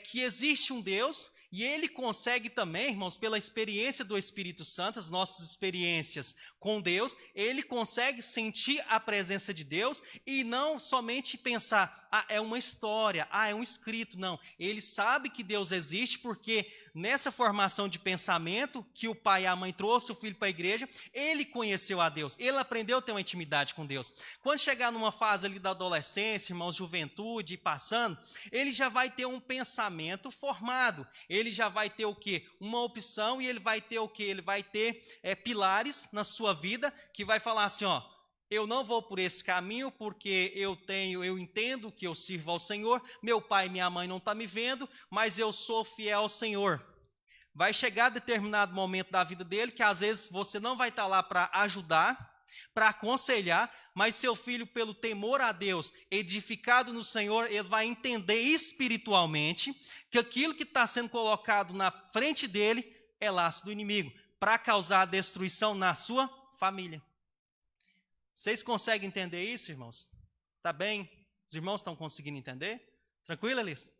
que existe um Deus. E ele consegue também, irmãos, pela experiência do Espírito Santo, as nossas experiências com Deus, ele consegue sentir a presença de Deus e não somente pensar, é uma história, é um escrito. Não, ele sabe que Deus existe porque nessa formação de pensamento que o pai e a mãe trouxe o filho para a igreja, ele conheceu a Deus, ele aprendeu a ter uma intimidade com Deus. Quando chegar numa fase ali da adolescência, irmãos, juventude e passando, ele já vai ter um pensamento formado. Ele já vai ter o quê? Uma opção e ele vai ter o quê? Ele vai ter pilares na sua vida que vai falar assim, ó, eu não vou por esse caminho porque eu entendo que eu sirvo ao Senhor, meu pai e minha mãe não estão me vendo, mas eu sou fiel ao Senhor. Vai chegar determinado momento da vida dele que às vezes você não vai estar lá para ajudar, para aconselhar, mas seu filho, pelo temor a Deus, edificado no Senhor, ele vai entender espiritualmente que aquilo que está sendo colocado na frente dele é laço do inimigo, para causar destruição na sua família. Vocês conseguem entender isso, irmãos? Tá bem? Os irmãos estão conseguindo entender? Tranquilo, Alice?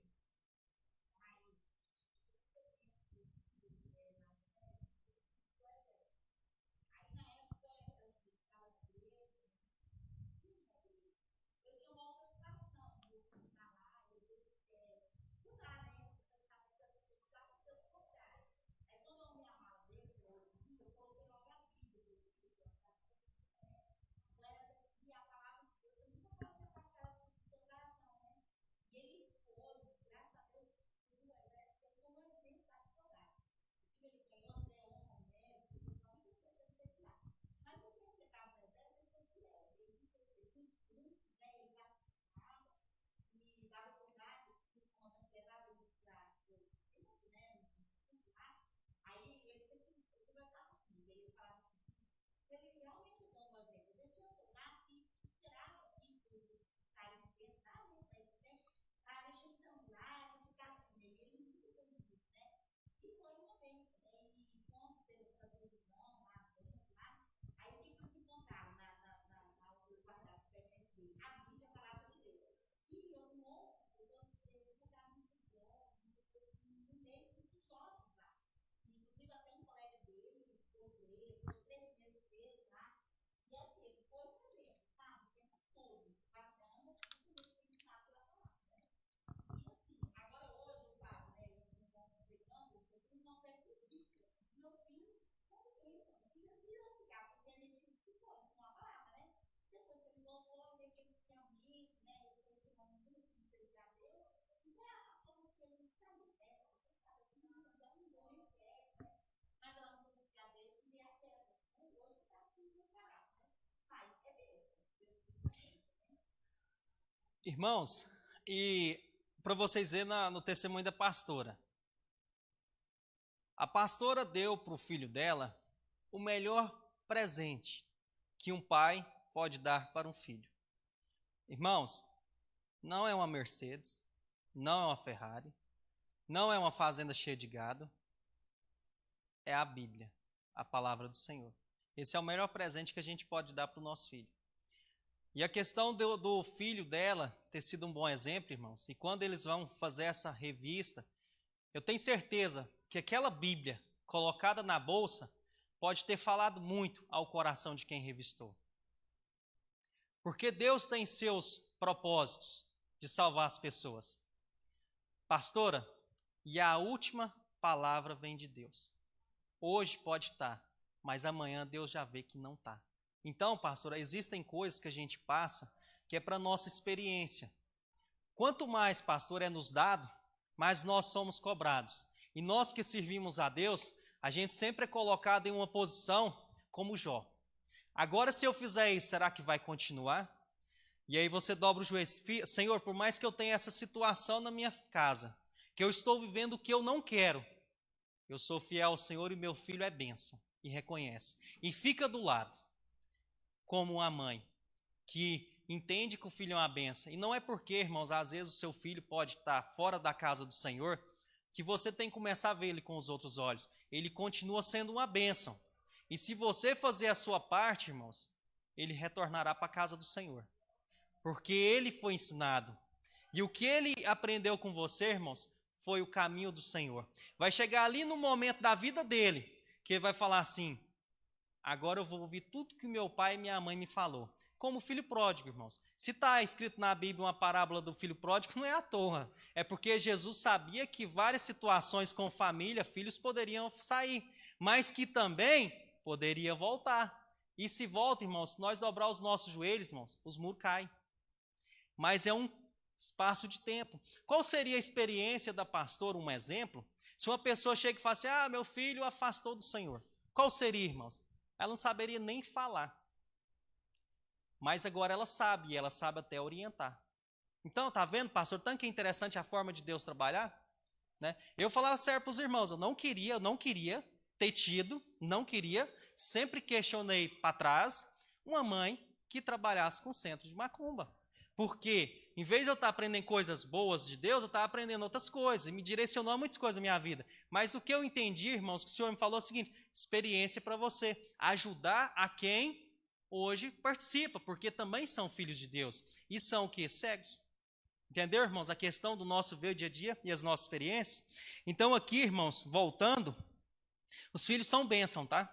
Irmãos, e para vocês verem no testemunho da pastora. A pastora deu para o filho dela o melhor presente que um pai pode dar para um filho. Irmãos, não é uma Mercedes, não é uma Ferrari, não é uma fazenda cheia de gado, é a Bíblia, a palavra do Senhor. Esse é o melhor presente que a gente pode dar para o nosso filho. E a questão do filho dela ter sido um bom exemplo, irmãos, e quando eles vão fazer essa revista, eu tenho certeza que aquela Bíblia colocada na bolsa pode ter falado muito ao coração de quem revistou. Porque Deus tem seus propósitos de salvar as pessoas. Pastora, e a última palavra vem de Deus. Hoje pode estar, mas amanhã Deus já vê que não está. Então, pastora, existem coisas que a gente passa que é para nossa experiência. Quanto mais, pastor, é nos dado, mais nós somos cobrados. E nós que servimos a Deus, a gente sempre é colocado em uma posição como Jó. Agora, se eu fizer isso, será que vai continuar? E aí você dobra o joelho. Senhor, por mais que eu tenha essa situação na minha casa, que eu estou vivendo o que eu não quero, eu sou fiel ao Senhor e meu filho é bênção. E reconhece. E fica do lado, como uma mãe, que entende que o filho é uma bênção. E não é porque, irmãos, às vezes o seu filho pode estar fora da casa do Senhor, que você tem que começar a ver ele com os outros olhos. Ele continua sendo uma bênção. E se você fazer a sua parte, irmãos, ele retornará para a casa do Senhor. Porque ele foi ensinado. E o que ele aprendeu com você, irmãos, foi o caminho do Senhor. Vai chegar ali no momento da vida dele, que ele vai falar assim, agora eu vou ouvir tudo que meu pai e minha mãe me falou. Como o filho pródigo, irmãos. Se está escrito na Bíblia uma parábola do filho pródigo, não é à toa. É porque Jesus sabia que várias situações com família, filhos poderiam sair, mas que também poderia voltar. E se volta, irmãos, se nós dobrar os nossos joelhos, irmãos, os muros caem. Mas é um espaço de tempo. Qual seria a experiência da pastora, um exemplo? Se uma pessoa chega e fala assim, meu filho afastou do Senhor. Qual seria, irmãos? Ela não saberia nem falar. Mas agora ela sabe, e ela sabe até orientar. Então, tá vendo, pastor, tanto que é interessante a forma de Deus trabalhar? Né? Eu falava sério para os irmãos, eu não queria ter tido, sempre questionei para trás, uma mãe que trabalhasse com centro de macumba. Porque, em vez de eu estar aprendendo coisas boas de Deus, eu estava aprendendo outras coisas, e me direcionou a muitas coisas na minha vida. Mas o que eu entendi, irmãos, que o Senhor me falou é o seguinte, experiência para você, ajudar a quem hoje participa, porque também são filhos de Deus. E são o quê? Cegos. Entendeu, irmãos, a questão do nosso ver dia a dia e as nossas experiências? Então aqui, irmãos, voltando, os filhos são bênção, tá?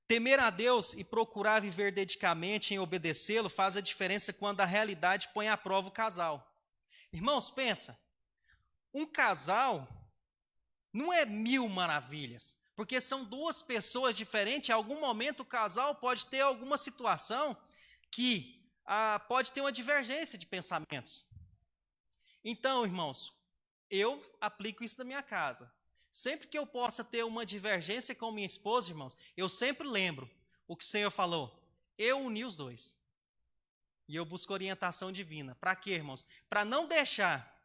Temer a Deus e procurar viver dedicadamente em obedecê-lo faz a diferença quando a realidade põe à prova o casal. Irmãos, pensa, um casal não é mil maravilhas, porque são duas pessoas diferentes, em algum momento o casal pode ter alguma situação que pode ter uma divergência de pensamentos. Então, irmãos, eu aplico isso na minha casa. Sempre que eu possa ter uma divergência com minha esposa, irmãos, eu sempre lembro o que o Senhor falou. Eu uni os dois. E eu busco orientação divina. Para quê, irmãos? Para não deixar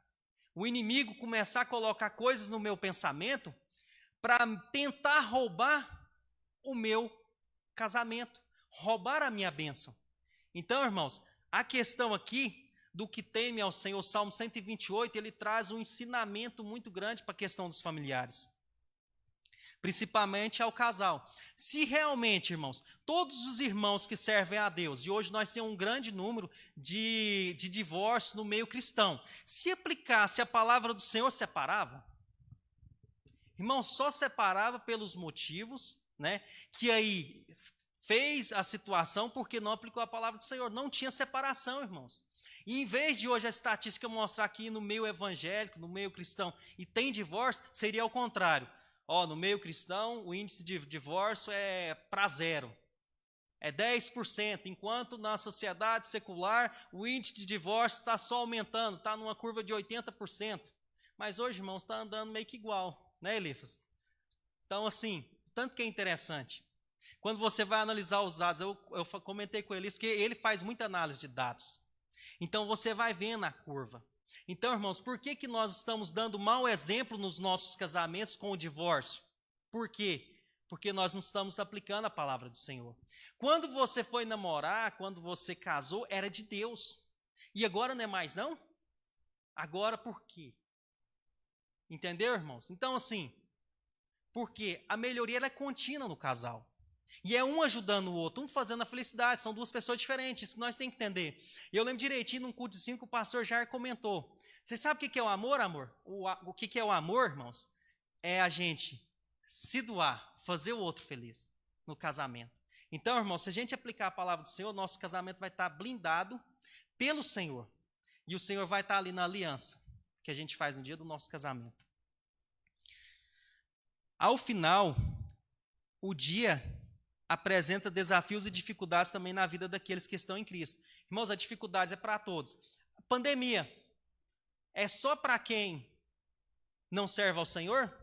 o inimigo começar a colocar coisas no meu pensamento para tentar roubar o meu casamento, roubar a minha bênção. Então, irmãos, a questão aqui do que teme ao Senhor, Salmo 128, ele traz um ensinamento muito grande para a questão dos familiares, principalmente ao casal. Se realmente, irmãos, todos os irmãos que servem a Deus, e hoje nós temos um grande número de divórcios no meio cristão, se aplicasse a palavra do Senhor, separava? Irmão, só separava pelos motivos, né, que aí fez a situação porque não aplicou a palavra do Senhor. Não tinha separação, irmãos. E em vez de hoje a estatística mostrar aqui no meio evangélico, no meio cristão, e tem divórcio, seria ao contrário. No meio cristão, o índice de divórcio é para 0. É 10%, enquanto na sociedade secular, o índice de divórcio está só aumentando, está numa curva de 80%. Mas hoje, irmãos, está andando meio que igual, né, Elifas? Então, assim, tanto que é interessante. Quando você vai analisar os dados, eu comentei com ele que ele faz muita análise de dados. Então, você vai vendo a curva. Então, irmãos, por que nós estamos dando mau exemplo nos nossos casamentos com o divórcio? Por quê? Porque nós não estamos aplicando a palavra do Senhor. Quando você foi namorar, quando você casou, era de Deus. E agora não é mais, não? Agora por quê? Entendeu, irmãos? Então, assim, Porque a melhoria ela é contínua no casal. E é um ajudando o outro, um fazendo a felicidade. São duas pessoas diferentes, isso que nós temos que entender. E eu lembro direitinho, num culto de 5, o pastor Jair comentou. Você sabe o que é o amor, amor? O que é o amor, irmãos? É a gente se doar, fazer o outro feliz no casamento. Então, irmãos, se a gente aplicar a palavra do Senhor, nosso casamento vai estar blindado pelo Senhor. E o Senhor vai estar ali na aliança que a gente faz no dia do nosso casamento. Ao final, o dia apresenta desafios e dificuldades também na vida daqueles que estão em Cristo. Irmãos, as dificuldades é para todos. A pandemia é só para quem não serve ao Senhor?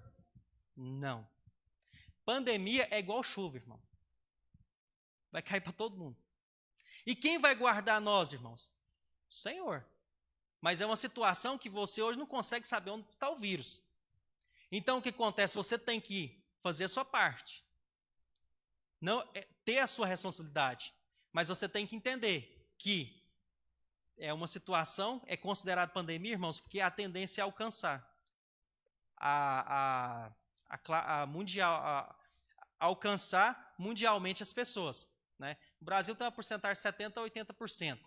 Não. Pandemia é igual chuva, irmão. Vai cair para todo mundo. E quem vai guardar nós, irmãos? O Senhor. Mas é uma situação que você hoje não consegue saber onde está o vírus. Então, o que acontece? Você tem que fazer a sua parte. Não, ter a sua responsabilidade. Mas você tem que entender que é uma situação, é considerada pandemia, irmãos, porque a tendência é alcançar alcançar mundialmente as pessoas. Né? O Brasil tem uma porcentagem de 70% a 80%.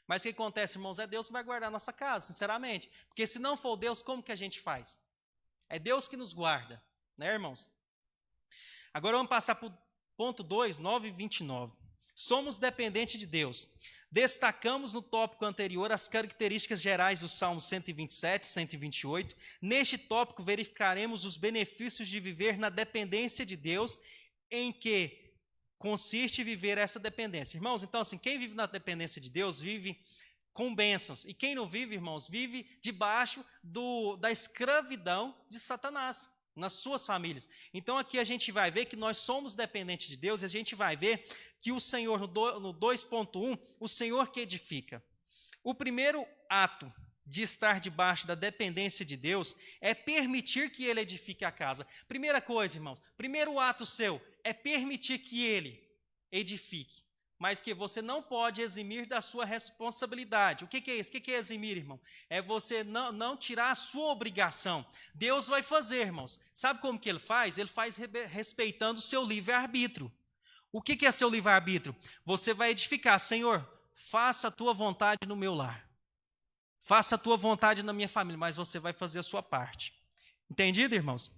Mas o que acontece, irmãos? É Deus que vai guardar a nossa casa, sinceramente. Porque se não for Deus, como que a gente faz? É Deus que nos guarda, né, irmãos? Agora vamos passar para o ponto 2, 9 e 29. Somos dependentes de Deus. Destacamos no tópico anterior as características gerais do Salmo 127, 128. Neste tópico verificaremos os benefícios de viver na dependência de Deus, em que consiste viver essa dependência. Irmãos, então assim, quem vive na dependência de Deus vive com bênçãos. E quem não vive, irmãos, vive debaixo da escravidão de Satanás, nas suas famílias. Então aqui a gente vai ver que nós somos dependentes de Deus, e a gente vai ver que o Senhor, no 2.1, o Senhor que edifica. O primeiro ato de estar debaixo da dependência de Deus é permitir que Ele edifique a casa. Primeira coisa, irmãos, primeiro ato seu é permitir que Ele edifique. Mas que você não pode eximir da sua responsabilidade. O que é isso? O que é eximir, irmão? É você não tirar a sua obrigação. Deus vai fazer, irmãos. Sabe como que Ele faz? Ele faz respeitando o seu livre-arbítrio. O que é seu livre-arbítrio? Você vai edificar, Senhor, faça a tua vontade no meu lar. Faça a tua vontade na minha família, mas você vai fazer a sua parte. Entendido, irmãos?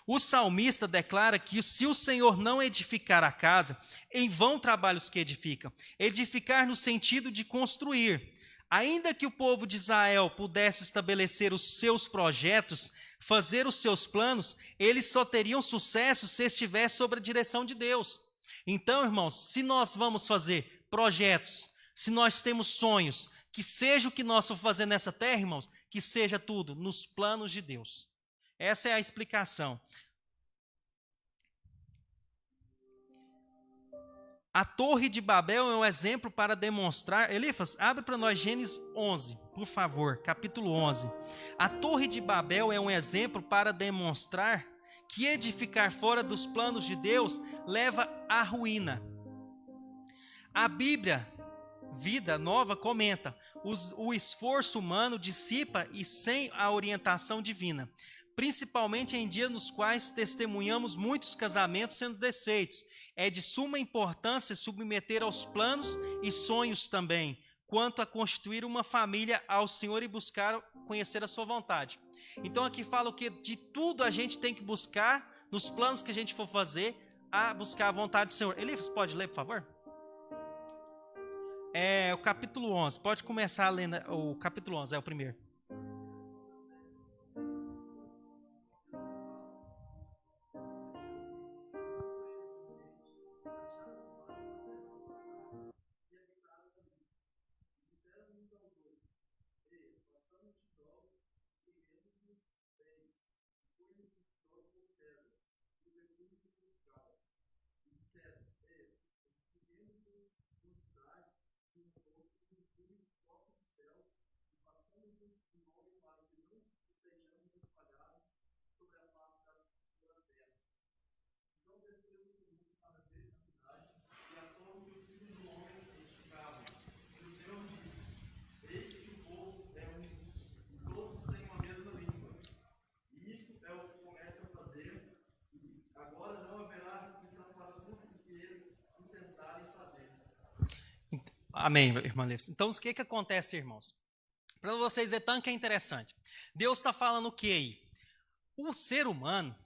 O salmista declara que se o Senhor não edificar a casa, em vão trabalham os que edificam. Edificar no sentido de construir. Ainda que o povo de Israel pudesse estabelecer os seus projetos, fazer os seus planos, eles só teriam sucesso se estivesse sob a direção de Deus. Então, irmãos, se nós vamos fazer projetos, se nós temos sonhos, que seja o que nós vamos fazer nessa terra, irmãos, que seja tudo nos planos de Deus. Essa é a explicação. A Torre de Babel é um exemplo para demonstrar... Elifas, abre para nós Gênesis 11, por favor, capítulo 11. A Torre de Babel é um exemplo para demonstrar que edificar fora dos planos de Deus leva à ruína. A Bíblia, Vida Nova, comenta: o esforço humano dissipa e sem a orientação divina, principalmente em dias nos quais testemunhamos muitos casamentos sendo desfeitos. É de suma importância submeter aos planos e sonhos também, quanto a constituir uma família ao Senhor e buscar conhecer a sua vontade. Então aqui fala o que de tudo a gente tem que buscar, nos planos que a gente for fazer, a buscar a vontade do Senhor. Elias, pode ler, por favor? É o capítulo 11, pode começar lendo o capítulo 11, é o primeiro. Amém, irmã Leves. Então, o que acontece, irmãos? Para vocês verem tanto que é interessante. Deus está falando o que aí? O ser humano,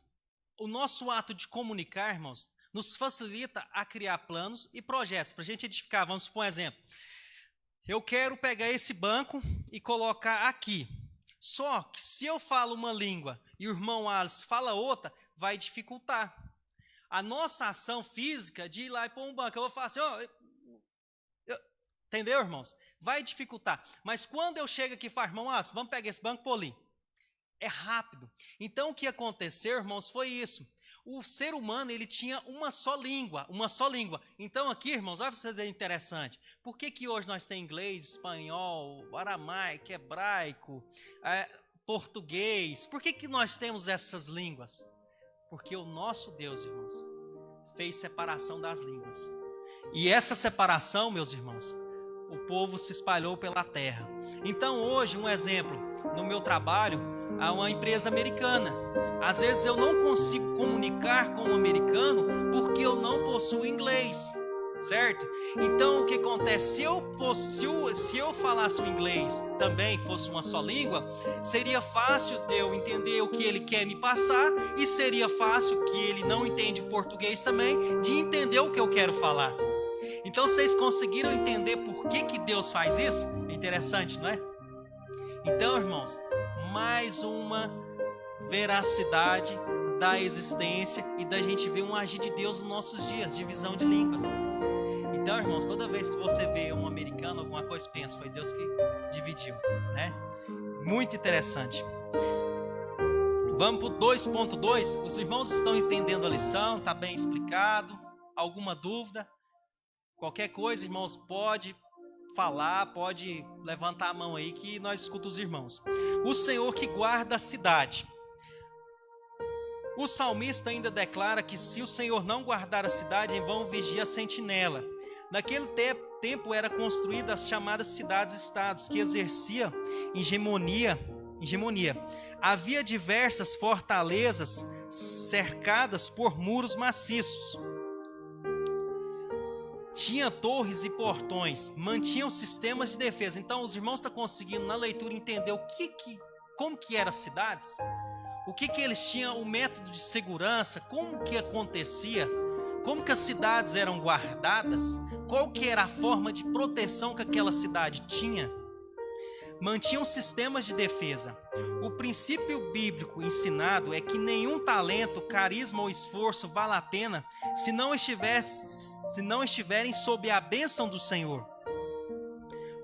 o nosso ato de comunicar, irmãos, nos facilita a criar planos e projetos para a gente edificar. Vamos supor um exemplo. Eu quero pegar esse banco e colocar aqui. Só que se eu falo uma língua e o irmão Alisson fala outra, vai dificultar. A nossa ação física de ir lá e pôr um banco. Eu vou falar assim, entendeu, irmãos? Vai dificultar. Mas quando eu chego aqui e falo, irmão Alisson, vamos pegar esse banco e pôr ali. É rápido. Então o que aconteceu, irmãos, foi isso. O ser humano, ele tinha uma só língua. Então aqui, irmãos, olha para vocês verem interessante. Por que hoje nós temos inglês, espanhol, aramaico, hebraico, português? Por que nós temos essas línguas? Porque o nosso Deus, irmãos, fez separação das línguas. E essa separação, meus irmãos, o povo se espalhou pela terra. Então hoje, um exemplo, no meu trabalho, há uma empresa americana. Às vezes eu não consigo comunicar com um americano porque eu não possuo inglês, certo? Então o que acontece? Se eu falasse o inglês também, fosse uma só língua, seria fácil de eu entender o que ele quer me passar e seria fácil, que ele não entende o português também, de entender o que eu quero falar. Então vocês conseguiram entender por que Deus faz isso? É interessante, não é? Então, irmãos, mais uma veracidade da existência e da gente ver um agir de Deus nos nossos dias, divisão de línguas. Então, irmãos, toda vez que você vê um americano, alguma coisa, pensa, foi Deus que dividiu, né? Muito interessante. Vamos para o 2.2. Os irmãos estão entendendo a lição, está bem explicado? Alguma dúvida? Qualquer coisa, irmãos, pode falar, pode levantar a mão aí que nós escutamos os irmãos. O Senhor que guarda a cidade. O salmista ainda declara que se o Senhor não guardar a cidade, em vão vigia a sentinela. Naquele tempo era construída as chamadas cidades-estados, que exercia hegemonia. Havia diversas fortalezas cercadas por muros maciços. Tinha torres e portões, mantinham sistemas de defesa. Então os irmãos estão conseguindo na leitura entender como que eram as cidades? O que eles tinham, o método de segurança, como que acontecia, como que as cidades eram guardadas, qual que era a forma de proteção que aquela cidade tinha. Mantinham sistemas de defesa. O princípio bíblico ensinado é que nenhum talento, carisma ou esforço vale a pena se não estiverem sob a bênção do Senhor.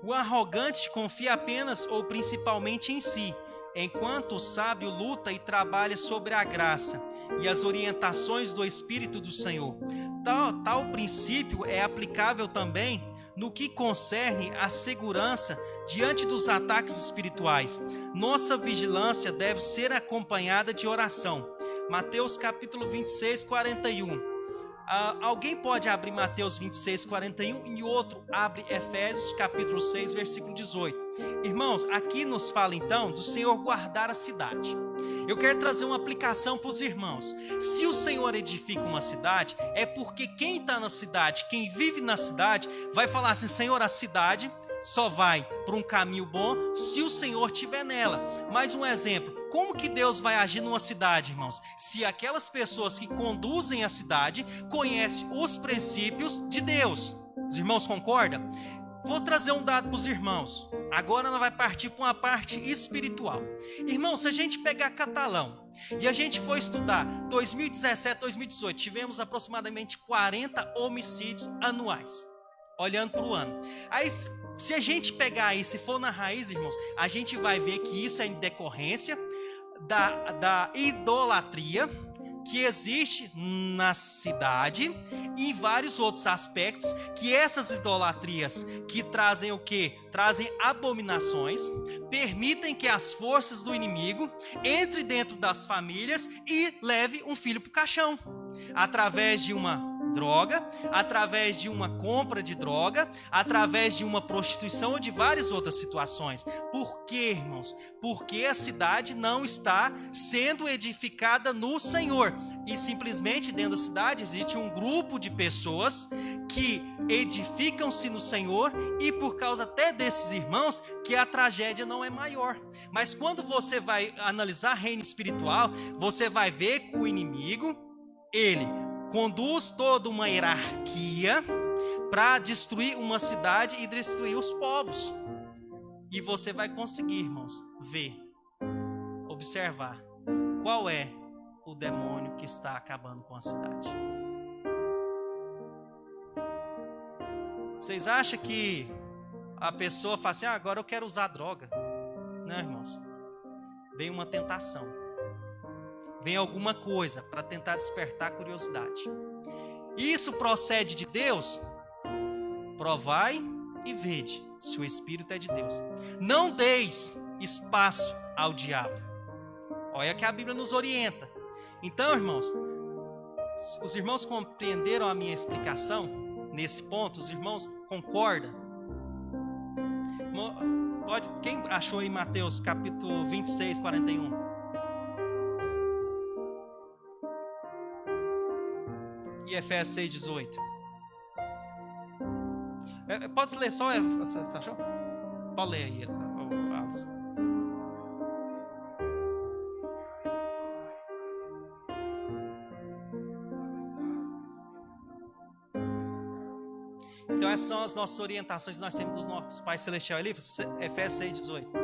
O arrogante confia apenas ou principalmente em si, enquanto o sábio luta e trabalha sobre a graça e as orientações do Espírito do Senhor. Tal princípio é aplicável também no que concerne à segurança diante dos ataques espirituais. Nossa vigilância deve ser acompanhada de oração. Mateus capítulo 26, 41. Alguém pode abrir Mateus 26, 41 e outro abre Efésios capítulo 6, versículo 18. Irmãos, aqui nos fala então do Senhor guardar a cidade. Eu quero trazer uma aplicação para os irmãos. Se o Senhor edifica uma cidade, é porque quem está na cidade, quem vive na cidade, vai falar assim: Senhor, a cidade só vai para um caminho bom se o Senhor estiver nela. Mais um exemplo. Como que Deus vai agir numa cidade, irmãos? Se aquelas pessoas que conduzem a cidade conhecem os princípios de Deus. Os irmãos concordam? Vou trazer um dado para os irmãos. Agora nós vamos partir para uma parte espiritual. Irmãos, se a gente pegar Catalão e a gente for estudar 2017, 2018, tivemos aproximadamente 40 homicídios anuais. Olhando para o ano. Aí, se a gente pegar aí, se for na raiz, irmãos, a gente vai ver que isso é em decorrência da idolatria que existe na cidade e em vários outros aspectos, que essas idolatrias que trazem o quê? Trazem abominações, permitem que as forças do inimigo entrem dentro das famílias e leve um filho para o caixão, através de uma droga, através de uma compra de droga, através de uma prostituição ou de várias outras situações. Por quê, irmãos? Porque a cidade não está sendo edificada no Senhor. E simplesmente dentro da cidade existe um grupo de pessoas que edificam-se no Senhor, e por causa até desses irmãos que a tragédia não é maior. Mas quando você vai analisar reino espiritual, você vai ver que o inimigo, ele conduz toda uma hierarquia para destruir uma cidade e destruir os povos. E você vai conseguir, irmãos, ver, observar qual é o demônio que está acabando com a cidade. Vocês acham que a pessoa fala assim, agora eu quero usar droga? Não, irmãos. Vem uma tentação. Vem alguma coisa para tentar despertar a curiosidade. Isso procede de Deus? Provai e vede se o Espírito é de Deus. Não deis espaço ao diabo. Olha que a Bíblia nos orienta. Então, irmãos, os irmãos compreenderam a minha explicação nesse ponto? Os irmãos concordam? Quem achou aí Mateus capítulo 26, 41? E Efésios 6, 18. Pode ler só? Você achou? Pode ler aí, Alisson. Então essas são as nossas orientações que nós temos dos nossos Pai Celestial. Efésios 6, 18.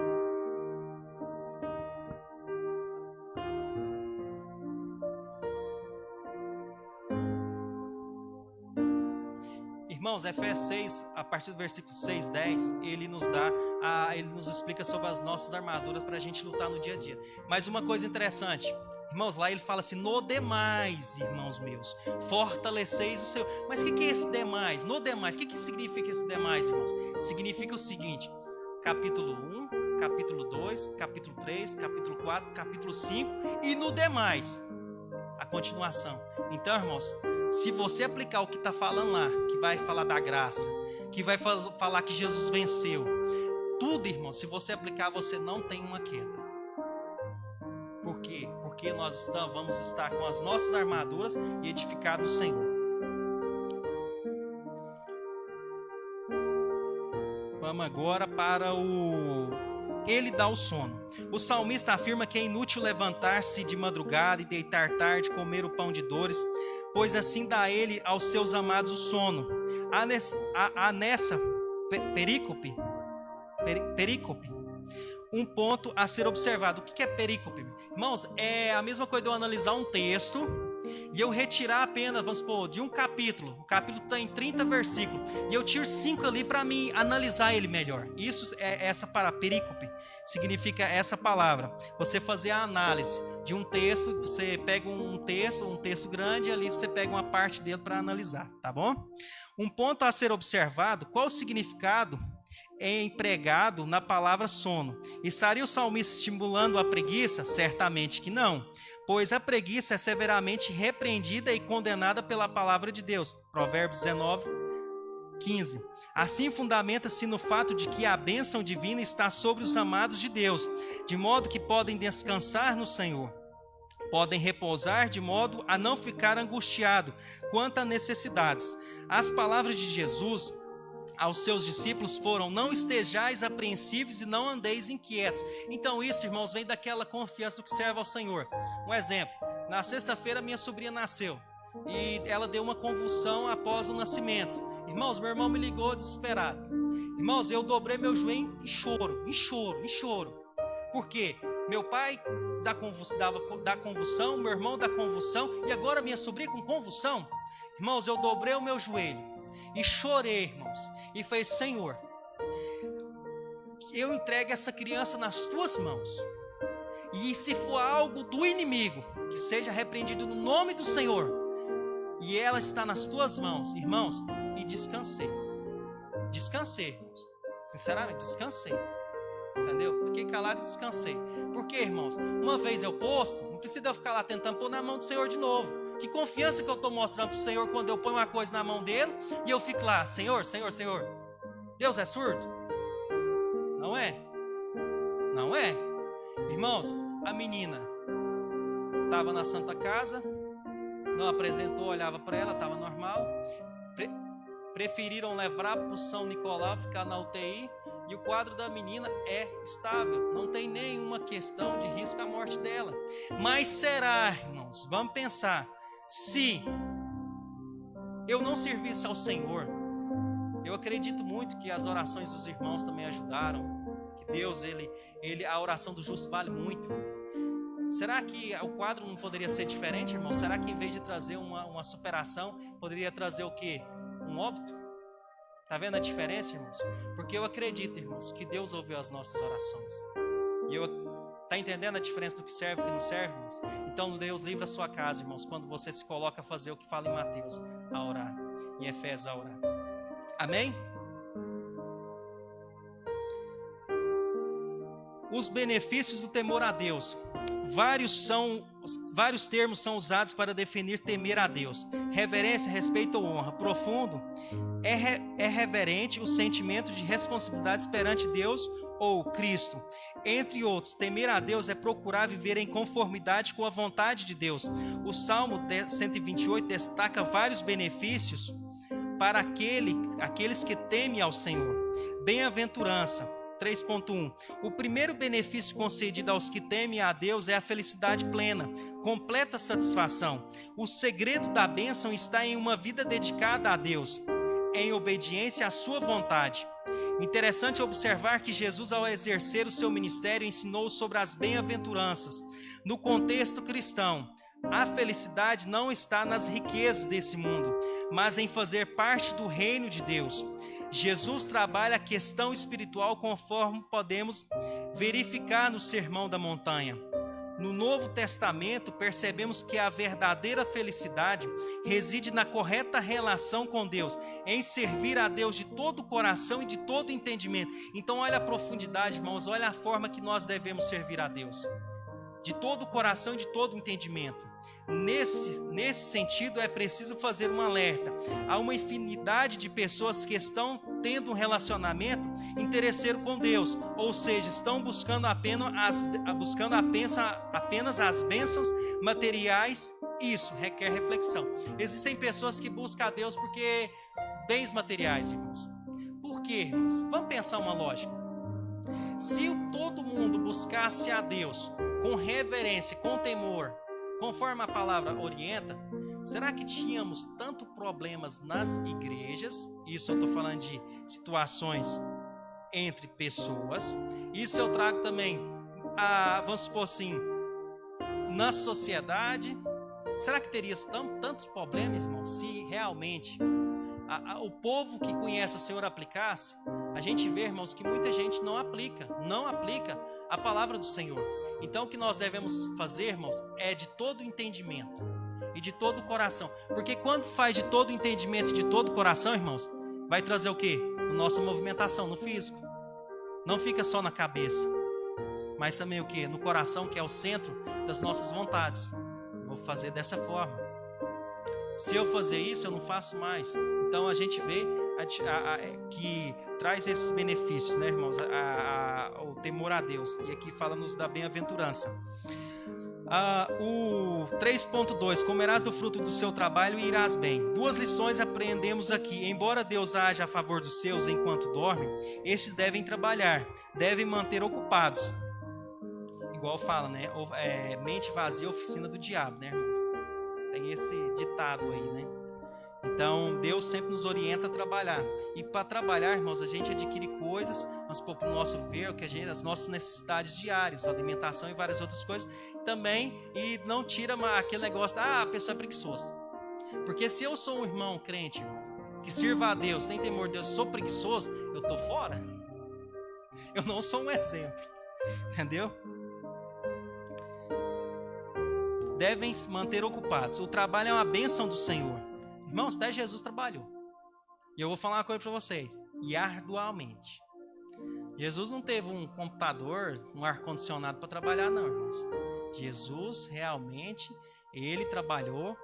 Irmãos, Efésios 6, a partir do versículo 6, 10, ele nos explica sobre as nossas armaduras para a gente lutar no dia a dia. Mas uma coisa interessante, irmãos, lá ele fala assim, no demais, irmãos meus, fortaleceis o seu... Mas o que é esse demais? No demais, o que significa esse demais, irmãos? Significa o seguinte, capítulo 1, capítulo 2, capítulo 3, capítulo 4, capítulo 5 e no demais, a continuação. Então, irmãos, se você aplicar o que está falando lá, que vai falar da graça, que vai falar que Jesus venceu, tudo, irmão, se você aplicar, você não tem uma queda. Por quê? Porque nós vamos estar com as nossas armaduras e edificar no Senhor. Vamos agora para Ele dá o sono. O salmista afirma que é inútil levantar-se de madrugada e deitar tarde, comer o pão de dores, pois assim dá ele aos seus amados o sono. Há nessa perícope um ponto a ser observado. O que é perícope? Irmãos, é a mesma coisa de eu analisar um texto e eu retirar apenas, vamos supor, de um capítulo. O capítulo tem 30 versículos e eu tiro 5 ali para mim analisar ele melhor. Isso é essa palavra, perícope, significa essa palavra. Você fazer a análise de um texto, você pega um texto grande e ali você pega uma parte dele para analisar, tá bom? Um ponto a ser observado, qual o significado é empregado na palavra sono? Estaria o salmista estimulando a preguiça? Certamente que não, pois a preguiça é severamente repreendida e condenada pela palavra de Deus. Provérbios 19, 15. Assim fundamenta-se no fato de que a bênção divina está sobre os amados de Deus, de modo que podem descansar no Senhor. Podem repousar de modo a não ficar angustiado quanto a necessidades. As palavras de Jesus aos seus discípulos foram: não estejais apreensivos e não andeis inquietos. Então isso, irmãos, vem daquela confiança do que serve ao Senhor. Um exemplo, na sexta-feira minha sobrinha nasceu e ela deu uma convulsão após o nascimento. Irmãos, meu irmão me ligou desesperado. Irmãos, eu dobrei meu joelho em choro. Por quê? Meu pai da convulsão, meu irmão da convulsão e agora minha sobrinha com convulsão. Irmãos, eu dobrei o meu joelho e chorei, irmãos, e falei: Senhor, eu entrego essa criança nas tuas mãos, e se for algo do inimigo, que seja repreendido no nome do Senhor, e ela está nas tuas mãos, irmãos. E descansei, irmãos, sinceramente, descansei, entendeu? Fiquei calado e descansei. Por quê, irmãos? Uma vez eu posto, não precisa eu ficar lá tentando pôr na mão do Senhor de novo. Que confiança que eu estou mostrando para o Senhor quando eu ponho uma coisa na mão dele e eu fico lá, Senhor, Senhor, Senhor. Deus é surdo? Não é? Não é? Irmãos, a menina estava na Santa Casa, não apresentou, olhava para ela, estava normal. Preferiram levar para o São Nicolau, ficar na UTI, e o quadro da menina é estável, não tem nenhuma questão de risco à morte dela. Mas será, irmãos, vamos pensar, se eu não servisse ao Senhor, eu acredito muito que as orações dos irmãos também ajudaram, que Deus, a oração do justo vale muito. Será que o quadro não poderia ser diferente, irmão? Será que em vez de trazer uma superação, poderia trazer o quê? Um óbito? Tá vendo a diferença, irmãos? Porque eu acredito, irmãos, que Deus ouviu as nossas orações. Tá entendendo a diferença do que serve e do que não serve, irmãos? Então Deus livra a sua casa, irmãos, quando você se coloca a fazer o que fala em Mateus, a orar, em Efésios, a orar. Amém? Os benefícios do temor a Deus. Vários termos são usados para definir temer a Deus. Reverência, respeito ou honra. Profundo é reverente o sentimento de responsabilidade perante Deus ou Cristo. Entre outros, temer a Deus é procurar viver em conformidade com a vontade de Deus. O Salmo 128 destaca vários benefícios para aqueles que temem ao Senhor. Bem-aventurança. 3.1. O primeiro benefício concedido aos que temem a Deus é a felicidade plena, completa satisfação. O segredo da bênção está em uma vida dedicada a Deus, em obediência à sua vontade. Interessante observar que Jesus, ao exercer o seu ministério, ensinou sobre as bem-aventuranças. No contexto cristão, a felicidade não está nas riquezas desse mundo, mas em fazer parte do reino de Deus. Jesus trabalha a questão espiritual conforme podemos verificar no Sermão da Montanha. No Novo Testamento, percebemos que a verdadeira felicidade reside na correta relação com Deus, em servir a Deus de todo o coração e de todo o entendimento. Então, olha a profundidade, irmãos, olha a forma que nós devemos servir a Deus. De todo o coração e de todo o entendimento. Nesse sentido, é preciso fazer um alerta. Há uma infinidade de pessoas que estão tendo um relacionamento interesseiro com Deus, ou seja, estão buscando apenas as bênçãos materiais. Isso requer reflexão. Existem pessoas que buscam a Deus porque bens materiais, irmãos. Por quê, irmãos? Vamos pensar uma lógica. Se todo mundo buscasse a Deus com reverência, com temor, conforme a palavra orienta, será que tínhamos tanto problemas nas igrejas? Isso eu estou falando de situações entre pessoas. Isso eu trago também, vamos supor assim, na sociedade. Será que teria tantos problemas, irmão, se realmente o povo que conhece o Senhor aplicasse? A gente vê, irmãos, que muita gente não aplica a palavra do Senhor. Então, o que nós devemos fazer, irmãos, é de todo entendimento e de todo o coração. Porque quando faz de todo entendimento e de todo o coração, irmãos, vai trazer o quê? A nossa movimentação no físico. Não fica só na cabeça, mas também o quê? No coração, que é o centro das nossas vontades. Vou fazer dessa forma. Se eu fazer isso, eu não faço mais. Então, a gente vê que traz esses benefícios, né, irmãos? O temor a Deus. E aqui fala-nos da bem-aventurança. O 3.2, comerás do fruto do seu trabalho e irás bem. Duas lições aprendemos aqui. Embora Deus haja a favor dos seus enquanto dormem, estes devem trabalhar, devem manter ocupados. Igual fala, né? Mente vazia, oficina do diabo, né, irmãos? Tem esse ditado aí, né? Então, Deus sempre nos orienta a trabalhar. E para trabalhar, irmãos, a gente adquire coisas, vamos pôr para o nosso ver, as nossas necessidades diárias, alimentação e várias outras coisas também. E não tira aquele negócio, a pessoa é preguiçosa. Porque se eu sou um irmão crente, que sirva a Deus, tem temor de Deus, sou preguiçoso, eu estou fora. Eu não sou um exemplo. Entendeu? Devem se manter ocupados. O trabalho é uma bênção do Senhor. Irmãos, até Jesus trabalhou. E eu vou falar uma coisa para vocês. E arduamente. Jesus não teve um computador, um ar-condicionado para trabalhar, não, irmãos. Jesus realmente, ele trabalhou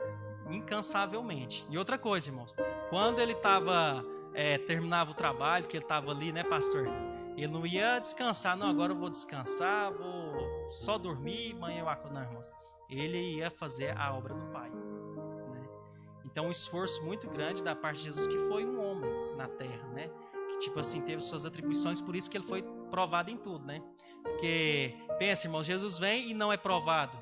incansavelmente. E outra coisa, irmãos, quando ele terminava o trabalho, que ele estava ali, né, pastor? Ele não ia descansar, não, agora eu vou descansar, vou só dormir, amanhã eu acordo. Não, irmãos. Ele ia fazer a obra do Pai, né? Então, um esforço muito grande da parte de Jesus, que foi um homem na terra, né? Que, tipo assim, teve suas atribuições, por isso que ele foi provado em tudo, né? Porque, pensa, irmãos, Jesus vem e não é provado.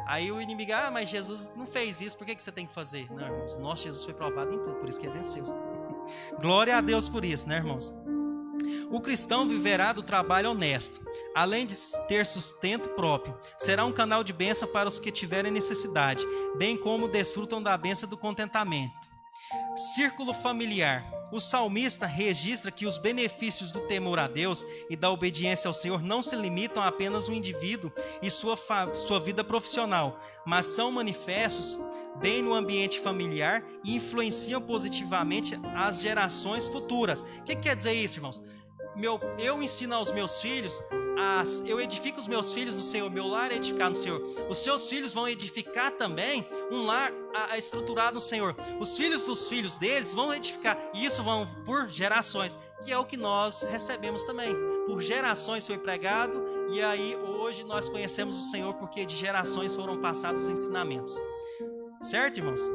Aí o inimigo, mas Jesus não fez isso, por que você tem que fazer? Não, irmãos, nosso Jesus foi provado em tudo, por isso que ele venceu. Glória a Deus por isso, né, irmãos? O cristão viverá do trabalho honesto, além de ter sustento próprio. Será um canal de bênção para os que tiverem necessidade, bem como desfrutam da bênção do contentamento. Círculo familiar. O salmista registra que os benefícios do temor a Deus e da obediência ao Senhor não se limitam a apenas o indivíduo e sua vida profissional, mas são manifestos bem no ambiente familiar e influenciam positivamente as gerações futuras. O que quer dizer isso, irmãos? Eu ensino aos meus filhos, eu edifico os meus filhos no Senhor, meu lar é edificado no Senhor. Os seus filhos vão edificar também um lar estruturado no Senhor. Os filhos dos filhos deles vão edificar, e isso vão por gerações, que é o que nós recebemos também. Por gerações foi pregado, e aí hoje nós conhecemos o Senhor porque de gerações foram passados os ensinamentos. Certo, irmãos?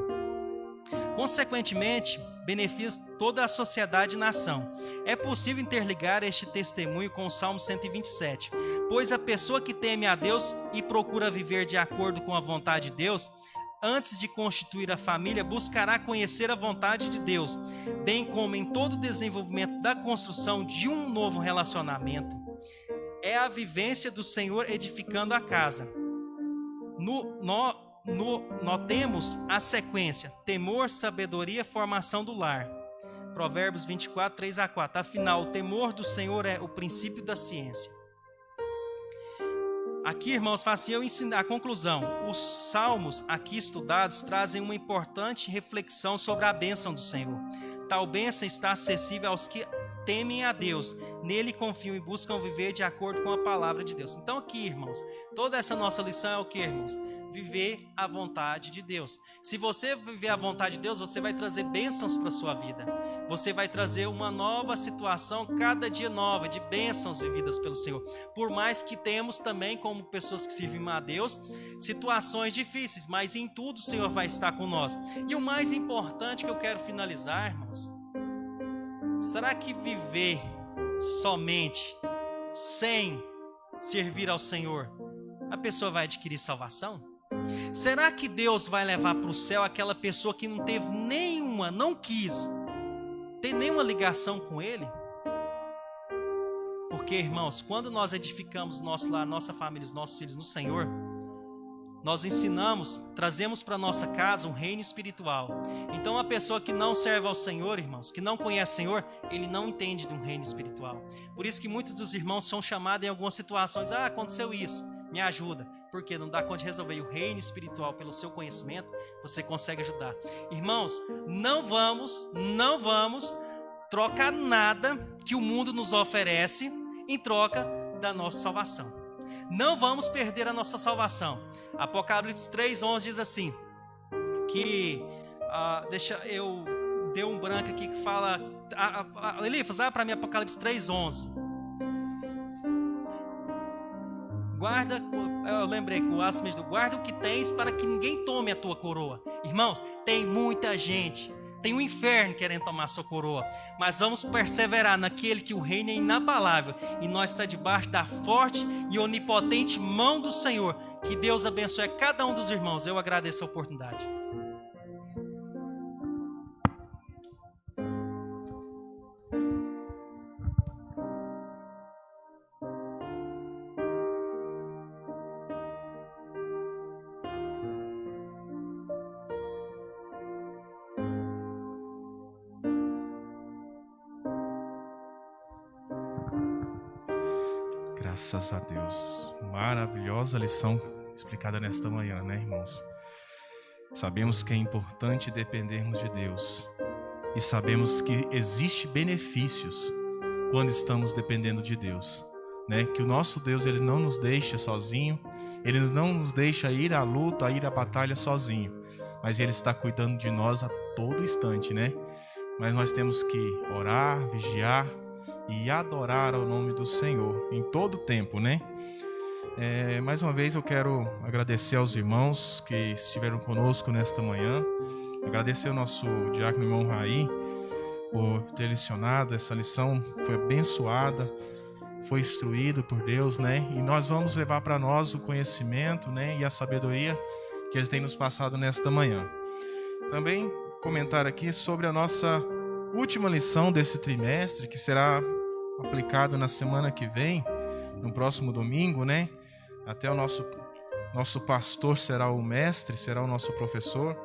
Consequentemente, beneficia toda a sociedade e nação. É possível interligar este testemunho com o Salmo 127, pois a pessoa que teme a Deus e procura viver de acordo com a vontade de Deus, antes de constituir a família, buscará conhecer a vontade de Deus, bem como em todo o desenvolvimento da construção de um novo relacionamento. É a vivência do Senhor edificando a casa. Notemos a sequência: temor, sabedoria, formação do lar. Provérbios 24, 3-4. Afinal, o temor do Senhor é o princípio da ciência. Aqui, irmãos, faço eu ensinar a conclusão. Os salmos aqui estudados trazem uma importante reflexão sobre a bênção do Senhor. Tal bênção está acessível aos que temem a Deus, nele confiam e buscam viver de acordo com a palavra de Deus. Então aqui, irmãos, toda essa nossa lição é o que, irmãos? Viver a vontade de Deus. Se você viver a vontade de Deus, você vai trazer bênçãos para a sua vida. Você vai trazer uma nova situação, cada dia nova, de bênçãos vividas pelo Senhor. Por mais que temos também, como pessoas que servem a Deus, situações difíceis, mas em tudo o Senhor vai estar com nós. E o mais importante que eu quero finalizar, irmãos, será que viver somente sem servir ao Senhor, a pessoa vai adquirir salvação? Será que Deus vai levar para o céu aquela pessoa que não teve nenhuma, não quis ter nenhuma ligação com Ele? Porque, irmãos, quando nós edificamos o nosso lar, nossa família, os nossos filhos no Senhor, nós ensinamos, trazemos para nossa casa um reino espiritual. Então a pessoa que não serve ao Senhor, irmãos, que não conhece o Senhor, ele não entende de um reino espiritual. Por isso que muitos dos irmãos são chamados em algumas situações: aconteceu isso, me ajuda. Porque não dá conta de resolver. E o reino espiritual, pelo seu conhecimento, você consegue ajudar. Irmãos, não vamos trocar nada que o mundo nos oferece em troca da nossa salvação. Não vamos perder a nossa salvação. Apocalipse 3:11 diz assim, que eu dei um branco aqui que fala, Elifas, para mim Apocalipse 3:11. Guarda, eu lembrei que o Asmes do guarda o que tens para que ninguém tome a tua coroa. Irmãos, tem muita gente, tem o inferno querendo tomar a sua coroa, mas vamos perseverar naquele que o reino é inabalável, e nós está debaixo da forte e onipotente mão do Senhor. Que Deus abençoe cada um dos irmãos. Eu agradeço a oportunidade. Graças a Deus. Maravilhosa lição explicada nesta manhã, né, irmãos? Sabemos que é importante dependermos de Deus. E sabemos que existe benefícios quando estamos dependendo de Deus, né? Que o nosso Deus, Ele não nos deixa sozinho. Ele não nos deixa ir à luta, ir à batalha sozinho. mas Ele está cuidando de nós a todo instante, né? Mas nós temos que orar, vigiar e adorar ao nome do Senhor em todo tempo, né? Mais uma vez eu quero agradecer aos irmãos que estiveram conosco nesta manhã, agradecer ao nosso diácono irmão Raí por ter licionado. Essa lição foi abençoada, foi instruído por Deus, né? E nós vamos levar para nós o conhecimento, né? E a sabedoria que Ele tem nos passado nesta manhã. Também comentar aqui sobre a nossa última lição desse trimestre, que será aplicado na semana que vem, no próximo domingo, né? Até o nosso pastor será o mestre, será o nosso professor.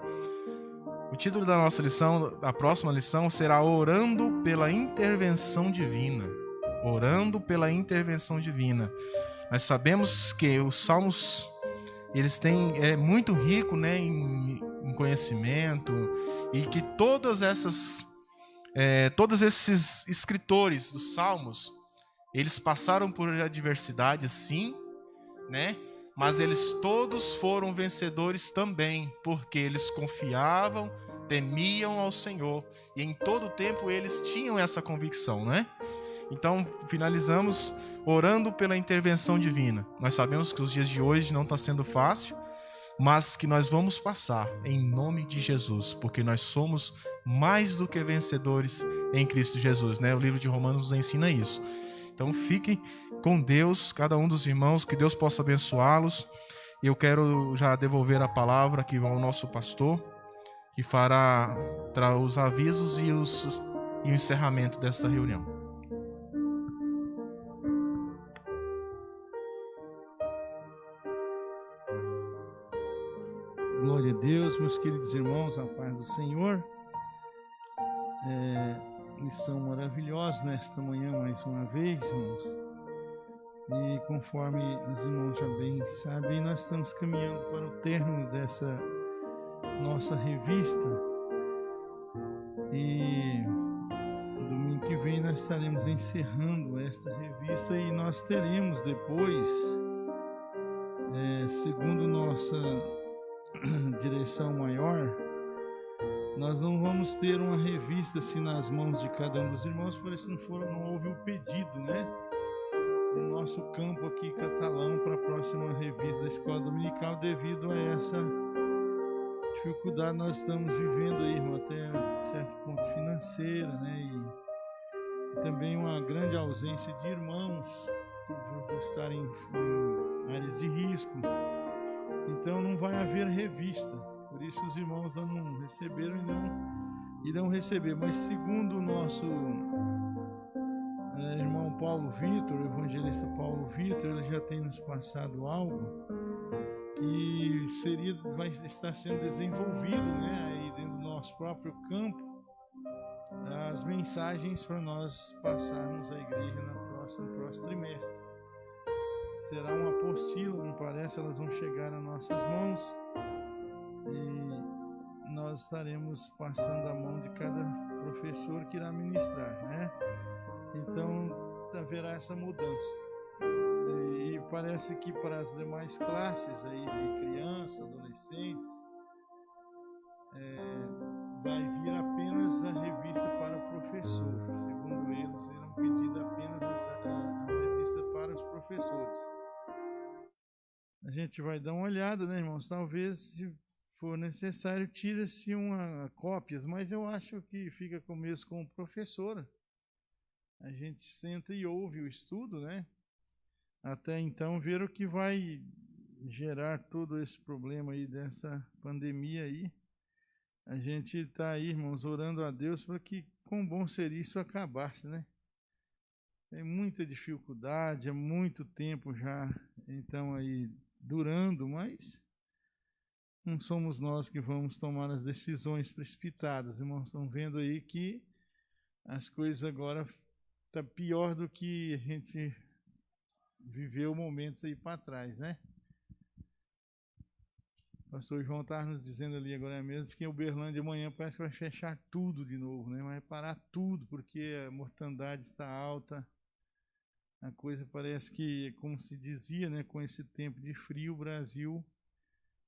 O título da nossa lição, da próxima lição, será Orando pela Intervenção Divina. Orando pela Intervenção Divina. Nós sabemos que os Salmos, eles têm, muito rico, né, em conhecimento, e que todos esses escritores dos Salmos, eles passaram por adversidades, sim, né? Mas eles todos foram vencedores também, porque eles confiavam, temiam ao Senhor, e em todo tempo eles tinham essa convicção, né? Então, finalizamos orando pela intervenção divina. Nós sabemos que os dias de hoje não está sendo fácil, mas que nós vamos passar em nome de Jesus, porque nós somos mais do que vencedores em Cristo Jesus, né? O livro de Romanos nos ensina isso. Então fiquem com Deus, cada um dos irmãos, que Deus possa abençoá-los. Eu quero já devolver a palavra aqui ao nosso pastor, que fará os avisos e o encerramento dessa reunião. Glória a Deus, meus queridos irmãos, a paz do Senhor. Lição maravilhosa nesta manhã, mais uma vez, irmãos. E conforme os irmãos já bem sabem, nós estamos caminhando para o término dessa nossa revista. E domingo que vem nós estaremos encerrando esta revista e nós teremos depois, segundo nossa direção maior, nós não vamos ter uma revista assim nas mãos de cada um dos irmãos, por isso não houve o pedido, né? No nosso campo aqui catalão para a próxima revista da Escola Dominical, devido a essa dificuldade nós estamos vivendo aí, irmão, até um certo ponto financeira, né? E também uma grande ausência de irmãos por estarem em áreas de risco. Então não vai haver revista, por isso os irmãos não receberam e não irão receber. Mas segundo o nosso irmão Paulo Vitor, o evangelista Paulo Vitor, ele já tem nos passado algo que vai estar sendo desenvolvido, né, aí dentro do nosso próprio campo, as mensagens para nós passarmos à igreja no próximo trimestre. Será uma apostila, me parece, elas vão chegar às nossas mãos e nós estaremos passando a mão de cada professor que irá ministrar, né? Então haverá essa mudança. E parece que para as demais classes aí de crianças, adolescentes, vai vir apenas a revista para o professor. Segundo eles, irão pedir apenas a revista para os professores. A gente vai dar uma olhada, né, irmãos? Talvez, se for necessário, tira-se uma cópias, mas eu acho que fica mesmo com o professor. A gente senta e ouve o estudo, né? Até então ver o que vai gerar todo esse problema aí dessa pandemia aí. A gente está aí, irmãos, orando a Deus para que quão bom seria isso acabasse, né? Tem muita dificuldade, há muito tempo já, então aí durando, mas não somos nós que vamos tomar as decisões precipitadas. Irmãos, estão vendo aí que as coisas agora tá pior do que a gente viveu momentos aí para trás, né? O pastor João está nos dizendo ali agora mesmo que Uberlândia amanhã parece que vai fechar tudo de novo, né? Vai parar tudo porque a mortandade está alta. A coisa parece que, como se dizia, né, com esse tempo de frio, o Brasil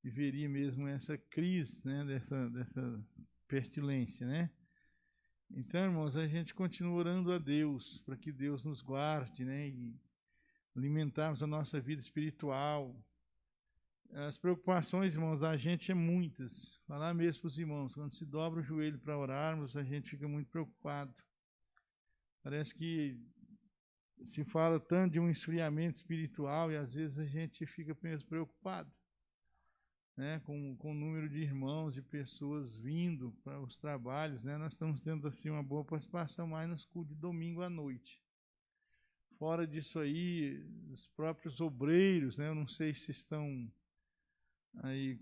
viveria mesmo essa crise, né, dessa pestilência, né? Então, irmãos, a gente continua orando a Deus para que Deus nos guarde, né, e alimentarmos a nossa vida espiritual. As preocupações, irmãos, da gente é muitas. Falar mesmo para os irmãos, quando se dobra o joelho para orarmos, a gente fica muito preocupado. Parece que se fala tanto de um esfriamento espiritual e às vezes a gente fica mesmo preocupado, né, com o número de irmãos, de pessoas vindo para os trabalhos, né? Nós estamos tendo assim uma boa participação mais nos cultos de domingo à noite. Fora disso aí, os próprios obreiros, né? Eu não sei se estão aí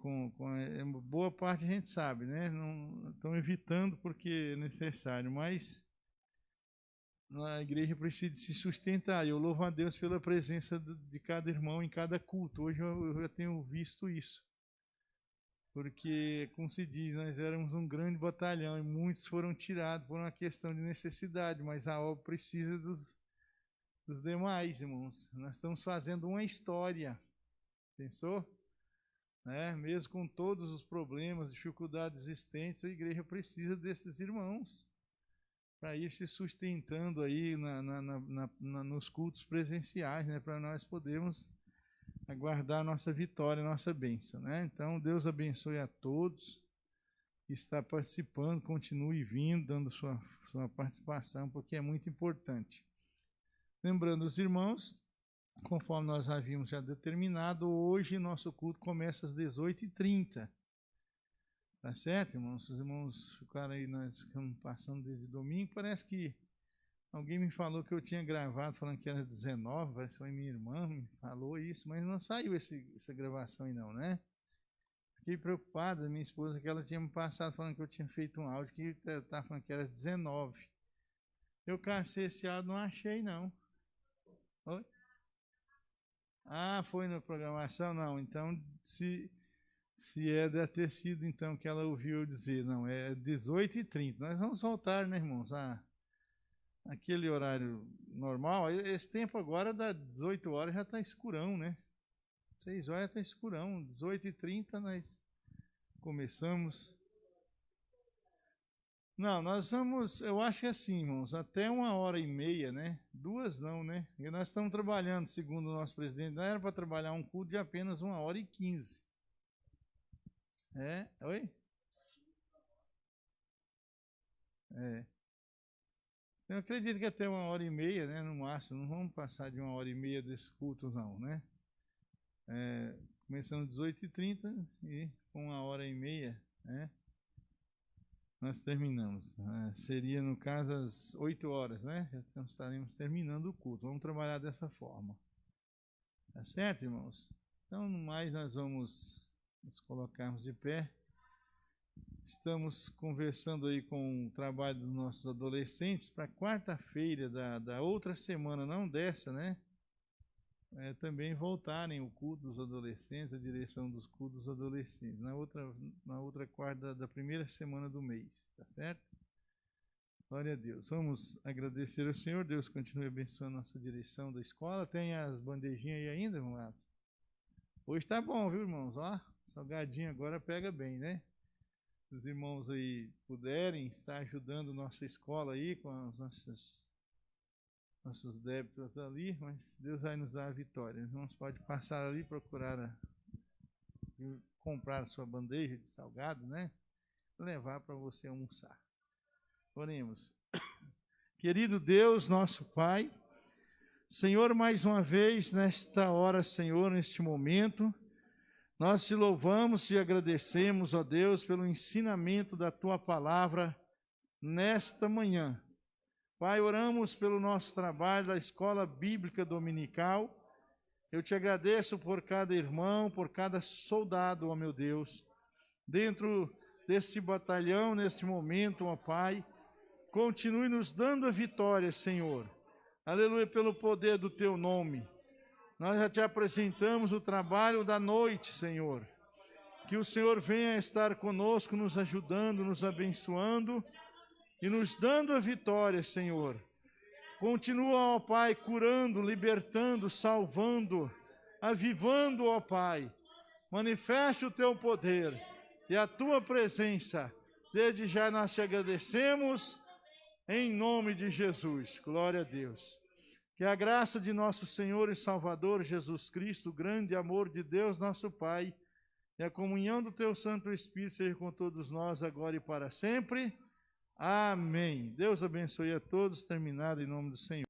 boa parte a gente sabe, né? Não estão evitando porque é necessário, mas a igreja precisa se sustentar. Eu louvo a Deus pela presença de cada irmão em cada culto. Hoje eu já tenho visto isso. Porque, como se diz, nós éramos um grande batalhão e muitos foram tirados por uma questão de necessidade, mas a obra precisa dos demais, irmãos. Nós estamos fazendo uma história, pensou? Né? Mesmo com todos os problemas, dificuldades existentes, a igreja precisa desses irmãos para ir se sustentando aí nos cultos presenciais, né? Para nós podermos aguardar a nossa vitória, a nossa bênção, né? Então, Deus abençoe a todos que estão participando, continue vindo, dando sua participação, porque é muito importante. Lembrando os irmãos, conforme nós havíamos já determinado, hoje nosso culto começa às 18h30. Tá certo, irmãos? Os irmãos ficaram aí, nós ficamos passando desde domingo, parece que alguém me falou que eu tinha gravado falando que era 19, parece que foi minha irmã me falou isso, mas não saiu essa gravação aí não, né? Fiquei preocupado, minha esposa, que ela tinha me passado falando que eu tinha feito um áudio que estava falando que era 19. Eu cacei esse áudio, não achei não. Oi? Ah, foi na programação? Não, então se deve ter sido então que ela ouviu eu dizer, não, é 18h30. Nós vamos voltar, né, irmãos? Aquele horário normal, esse tempo agora das 18 horas já está escurão, né? 6 horas já está escurão, 18h30 nós começamos. Não, nós vamos, eu acho que é assim, irmãos, até 1h30, né? 2 não, né? E nós estamos trabalhando, segundo o nosso presidente, não era para trabalhar um culto de apenas 1h15. É? Oi? É. Eu acredito que até 1h30, né, no máximo, não vamos passar de 1h30 desse culto, não, né? Começando às 18h30 e com 1h30, né? Nós terminamos. Seria, no caso, às 8 horas, né? Já estaremos terminando o culto. Vamos trabalhar dessa forma. Tá certo, irmãos? Então, no mais, nós vamos nos colocarmos de pé. Estamos conversando aí com o trabalho dos nossos adolescentes para quarta-feira da outra semana, não dessa, né? Também voltarem o culto dos adolescentes, a direção dos cultos dos adolescentes, na outra quarta da primeira semana do mês, tá certo? Glória a Deus. Vamos agradecer ao Senhor. Deus continue abençoando a nossa direção da escola. Tem as bandejinhas aí ainda, irmãos? Hoje tá bom, viu, irmãos? Ó, salgadinho agora pega bem, né? Os irmãos aí puderem estar ajudando nossa escola aí com os nossos débitos ali, mas Deus vai nos dar a vitória. Os irmãos podem passar ali, procurar comprar a sua bandeja de salgado, né? Levar para você almoçar. Oremos. Querido Deus, nosso Pai, Senhor, mais uma vez nesta hora, Senhor, neste momento, nós te louvamos e agradecemos, ó Deus, pelo ensinamento da Tua palavra nesta manhã. Pai, oramos pelo nosso trabalho da Escola Bíblica Dominical. Eu te agradeço por cada irmão, por cada soldado, ó meu Deus. Dentro deste batalhão, neste momento, ó Pai, continue nos dando a vitória, Senhor. Aleluia, pelo poder do Teu nome. Nós já te apresentamos o trabalho da noite, Senhor. Que o Senhor venha estar conosco, nos ajudando, nos abençoando e nos dando a vitória, Senhor. Continua, ó Pai, curando, libertando, salvando, avivando, ó Pai, manifeste o teu poder e a tua presença. Desde já nós te agradecemos, em nome de Jesus. Glória a Deus. Que a graça de nosso Senhor e Salvador Jesus Cristo, o grande amor de Deus, nosso Pai, e a comunhão do teu Santo Espírito seja com todos nós, agora e para sempre. Amém. Deus abençoe a todos, terminado em nome do Senhor.